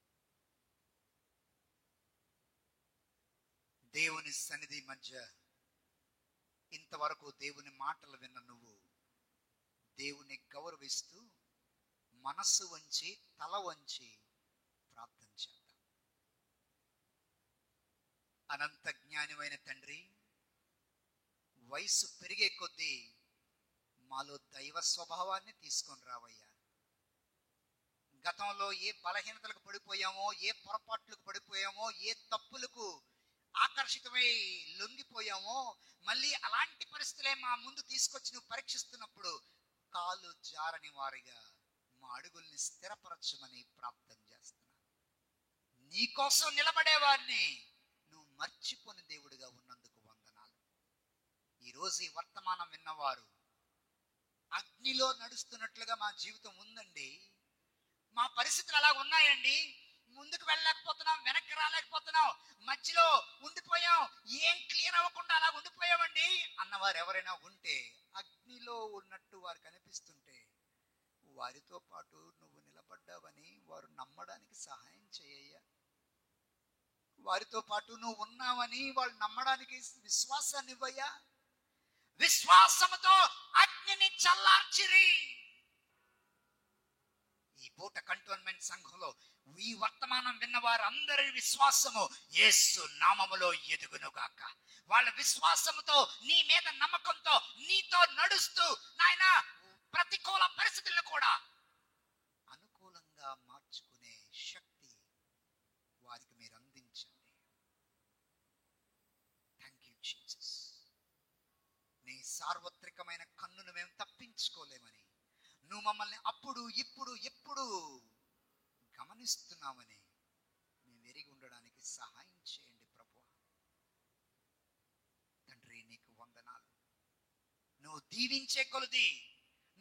దేవుని సన్నిధి మధ్య ఇంతవరకు దేవుని మాటలు విన్న నువ్వు దేవుని గౌరవిస్తూ మనస్సు వంచి తల వంచి ప్రార్థన చేద్దాం. అనంత జ్ఞానమైన తండ్రి, వయసు పెరిగే కొద్దీ మాలో దైవ స్వభావాన్ని తీసుకొని రావయ్యా. గతంలో ఏ బలహీనతలకు పడిపోయామో, ఏ పొరపాట్లకు పడిపోయామో, ఏ తప్పులకు ఆకర్షితమై లొంగిపోయామో, మళ్ళీ అలాంటి పరిస్థితులే మా ముందు తీసుకొచ్చి నువ్వు పరీక్షిస్తున్నప్పుడు కాలు జారని వారిగా మా అడుగుల్ని స్థిరపరచమని ప్రార్థన చేస్తున్నా. నీకోసం నిలబడేవారిని నువ్వు మర్చిపోని దేవుడిగా ఉన్నందుకు వందనాలు. ఈరోజు ఈ వర్తమానం విన్నవారు అగ్నిలో నడుస్తున్నట్లుగా మా జీవితం ఉందండి, మా పరిస్థితులు అలా ఉన్నాయండి, ముందుకు వెళ్ళలేకపోతున్నాం, వెనక్కి రాలేకపోతున్నాం, మధ్యలో ఉండిపోయాం, ఏం క్లియర్ అవ్వకుండా అలా ఉండిపోయామండి అన్నవారు ఎవరైనా ఉంటే, అగ్నిలో ఉన్నట్టు వారికి అనిపిస్తుంటే, వారి వారితో పాటు నువ్వు నిలబడ్డావని వారు నమ్మడానికి సహాయం చేయయ్యా. వారితో పాటు నువ్వు ఉన్నావని వాళ్ళు నమ్మడానికి విశ్వాసాన్ని ఇవ్వయ్యా. విశ్వాసముతో అగ్నిని చల్లార్చిరి. ఈ పూట కంటోన్మెంట్ సంఘంలో ఈ వర్తమానం విన్న వారందరి విశ్వాసము యేసు నామములో ఎదుగును గాక. వాళ్ళ విశ్వాసముతో నీ మీద నమ్మకంతో నీతో నడుస్తూ నాయన ప్రతికూల పరిస్థితులను కూడా అనుకూలంగా మార్చుకునే శక్తి వారికి మీరు అందించండి. Thank you Jesus. నీ సార్వత్రికమైన కన్నును మేము తప్పించుకోలేమని, నువ్వు మమ్మల్ని అప్పుడు ఇప్పుడు ఎప్పుడు గమనిస్తున్నామని మేము ఎరిగి ఉండడానికి సహాయం చేయండి ప్రభువా. తండ్రి నీకు వందనాలు. నువ్వు దీవించే కొలది,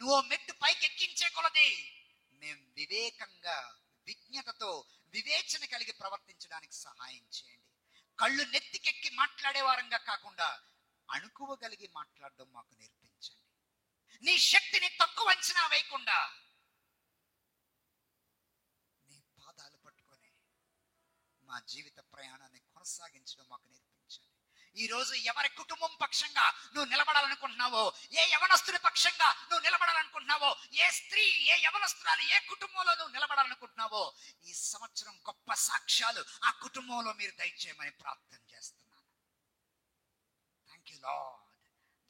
నువ్వు మెట్టు పైకి ఎక్కించే కొలది మేము వివేకంగా విజ్ఞతతో వివేచన కలిగి ప్రవర్తించడానికి సహాయం చేయండి. కళ్ళు నెత్తికెక్కి మాట్లాడే వారంగా కాకుండా అణుకువగలిగి మాట్లాడడం మాకు నేర్పించండి. నీ శక్తిని తక్కువ అంచనా వేయకుండా నీ పాదాలు పట్టుకొని మా జీవిత ప్రయాణాన్ని కొనసాగించడం మాకు నేర్పించండి. ఈ రోజు ఎవరి కుటుంబం పక్షంగా నువ్వు నిలబడాలనుకుంటున్నావో, ఏ యవనస్తుడి పక్షంగా నువ్వు నిలబడాలనుకుంటున్నావో, ఏ స్త్రీ ఏ యవనస్తురాలు ఏ కుటుంబంలో నువ్వు నిలబడాలనుకుంటున్నావో, ఈ సంవత్సరం గొప్ప సాక్ష్యాలు ఆ కుటుంబంలో మీరు దయచేయమని ప్రార్థన చేస్తున్నాను. Thank you lord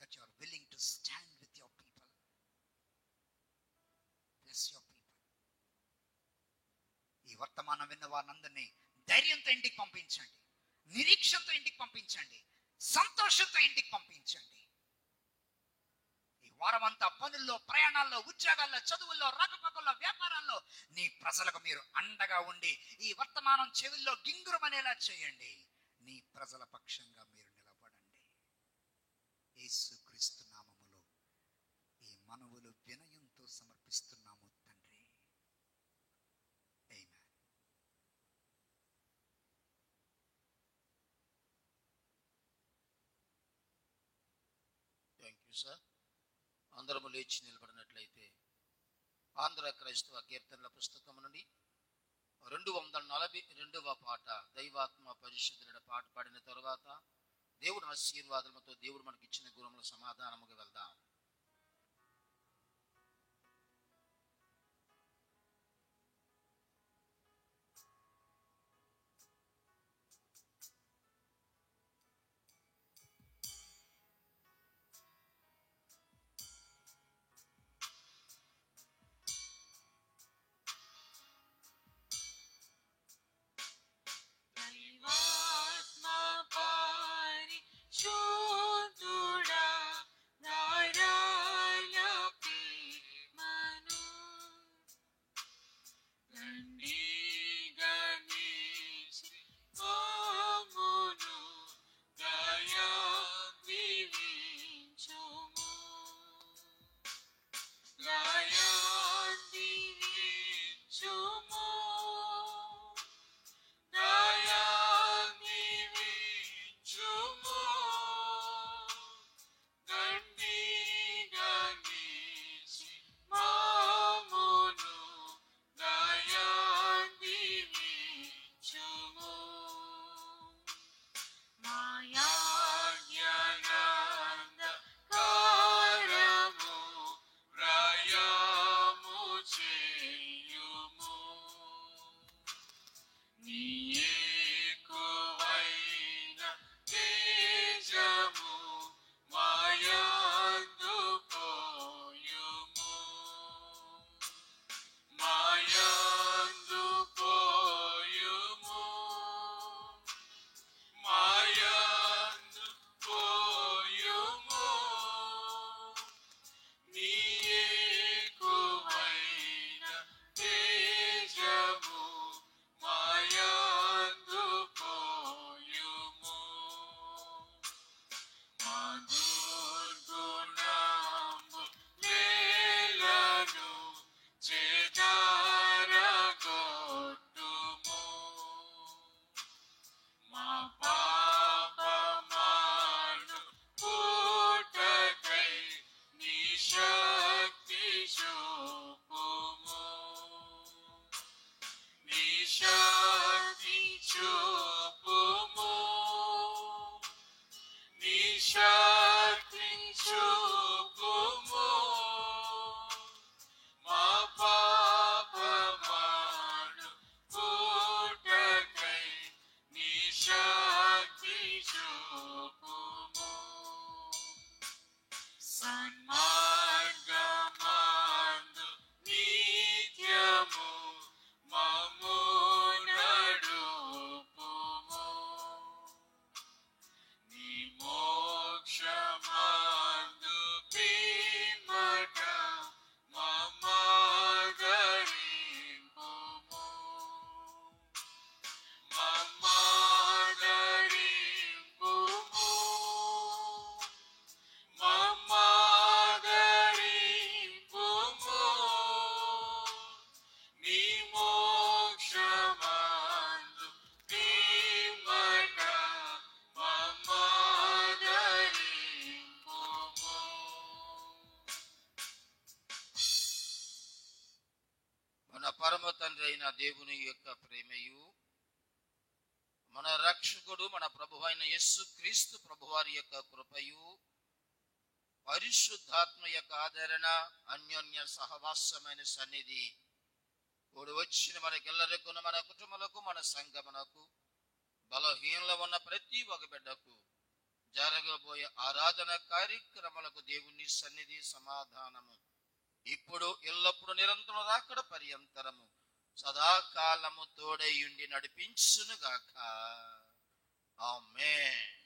that you are willing to stand with your people. Bless your people. ఈ వర్తమానం విన్న వారందరినీ ధైర్యంతో ఇంటికి పంపించండి, నిరీక్షణతో ఇంటికి పంపించండి, సంతోషంతో ఇంటికి పంపించండి. ఈ వారం అంతా పనుల్లో, ప్రయాణాల్లో, ఉద్యోగాల్లో, చదువుల్లో, రాకపోకల్లో, వ్యాపారాల్లో నీ ప్రజలకు మీరు అండగా ఉండి ఈ వర్తమానం చెవుల్లో గింగురమనేలా చేయండి. నీ ప్రజల పక్షంగా మీరు నిలబడండి. యేసుక్రీస్తు నామములో ఈ మనవులు వినయంతో సమర్పిస్తున్నాము తండ్రి. ఆమేన్. Thank you sir. అందరము లేచి నిలబడినట్లయితే ఆంధ్ర క్రైస్తవ కీర్తనల పుస్తకం నుండి 242వ పాట దైవాత్మ పరిశుద్ధుడ పాట పాడిన తరువాత దేవుని ఆశీర్వాదములతో దేవుడు మనకి ఇచ్చిన గుణముల సమాధానముగా వెళ్దాం. దైవాత్మ పరిశుద్ధుడా నారాయణ దేవుని యొక్క ప్రేమయు మన రక్షకుడు మన ప్రభువైన యేసు క్రీస్తు ప్రభువారి యొక్క కృపయు పరిశుద్ధాత్మ యొక్క ఆదరణ అన్యోన్య సహవాసమైన సన్నిధి కూడి వచ్చిన మనకెల్లరికూ మన కుటుంబాలకు మన సంఘమునకు బలహీనలో ఉన్న ప్రతి ఒక బిడ్డకు జరగబోయే ఆరాధన కార్యక్రమాలకు దేవుని సన్నిధి సమాధానము ఇప్పుడు ఎల్లప్పుడు నిరంతరం రాకడ పర్యంతరము సదాకాలము తోడై ఉండి నడిపించునుగాక. ఆమేన్.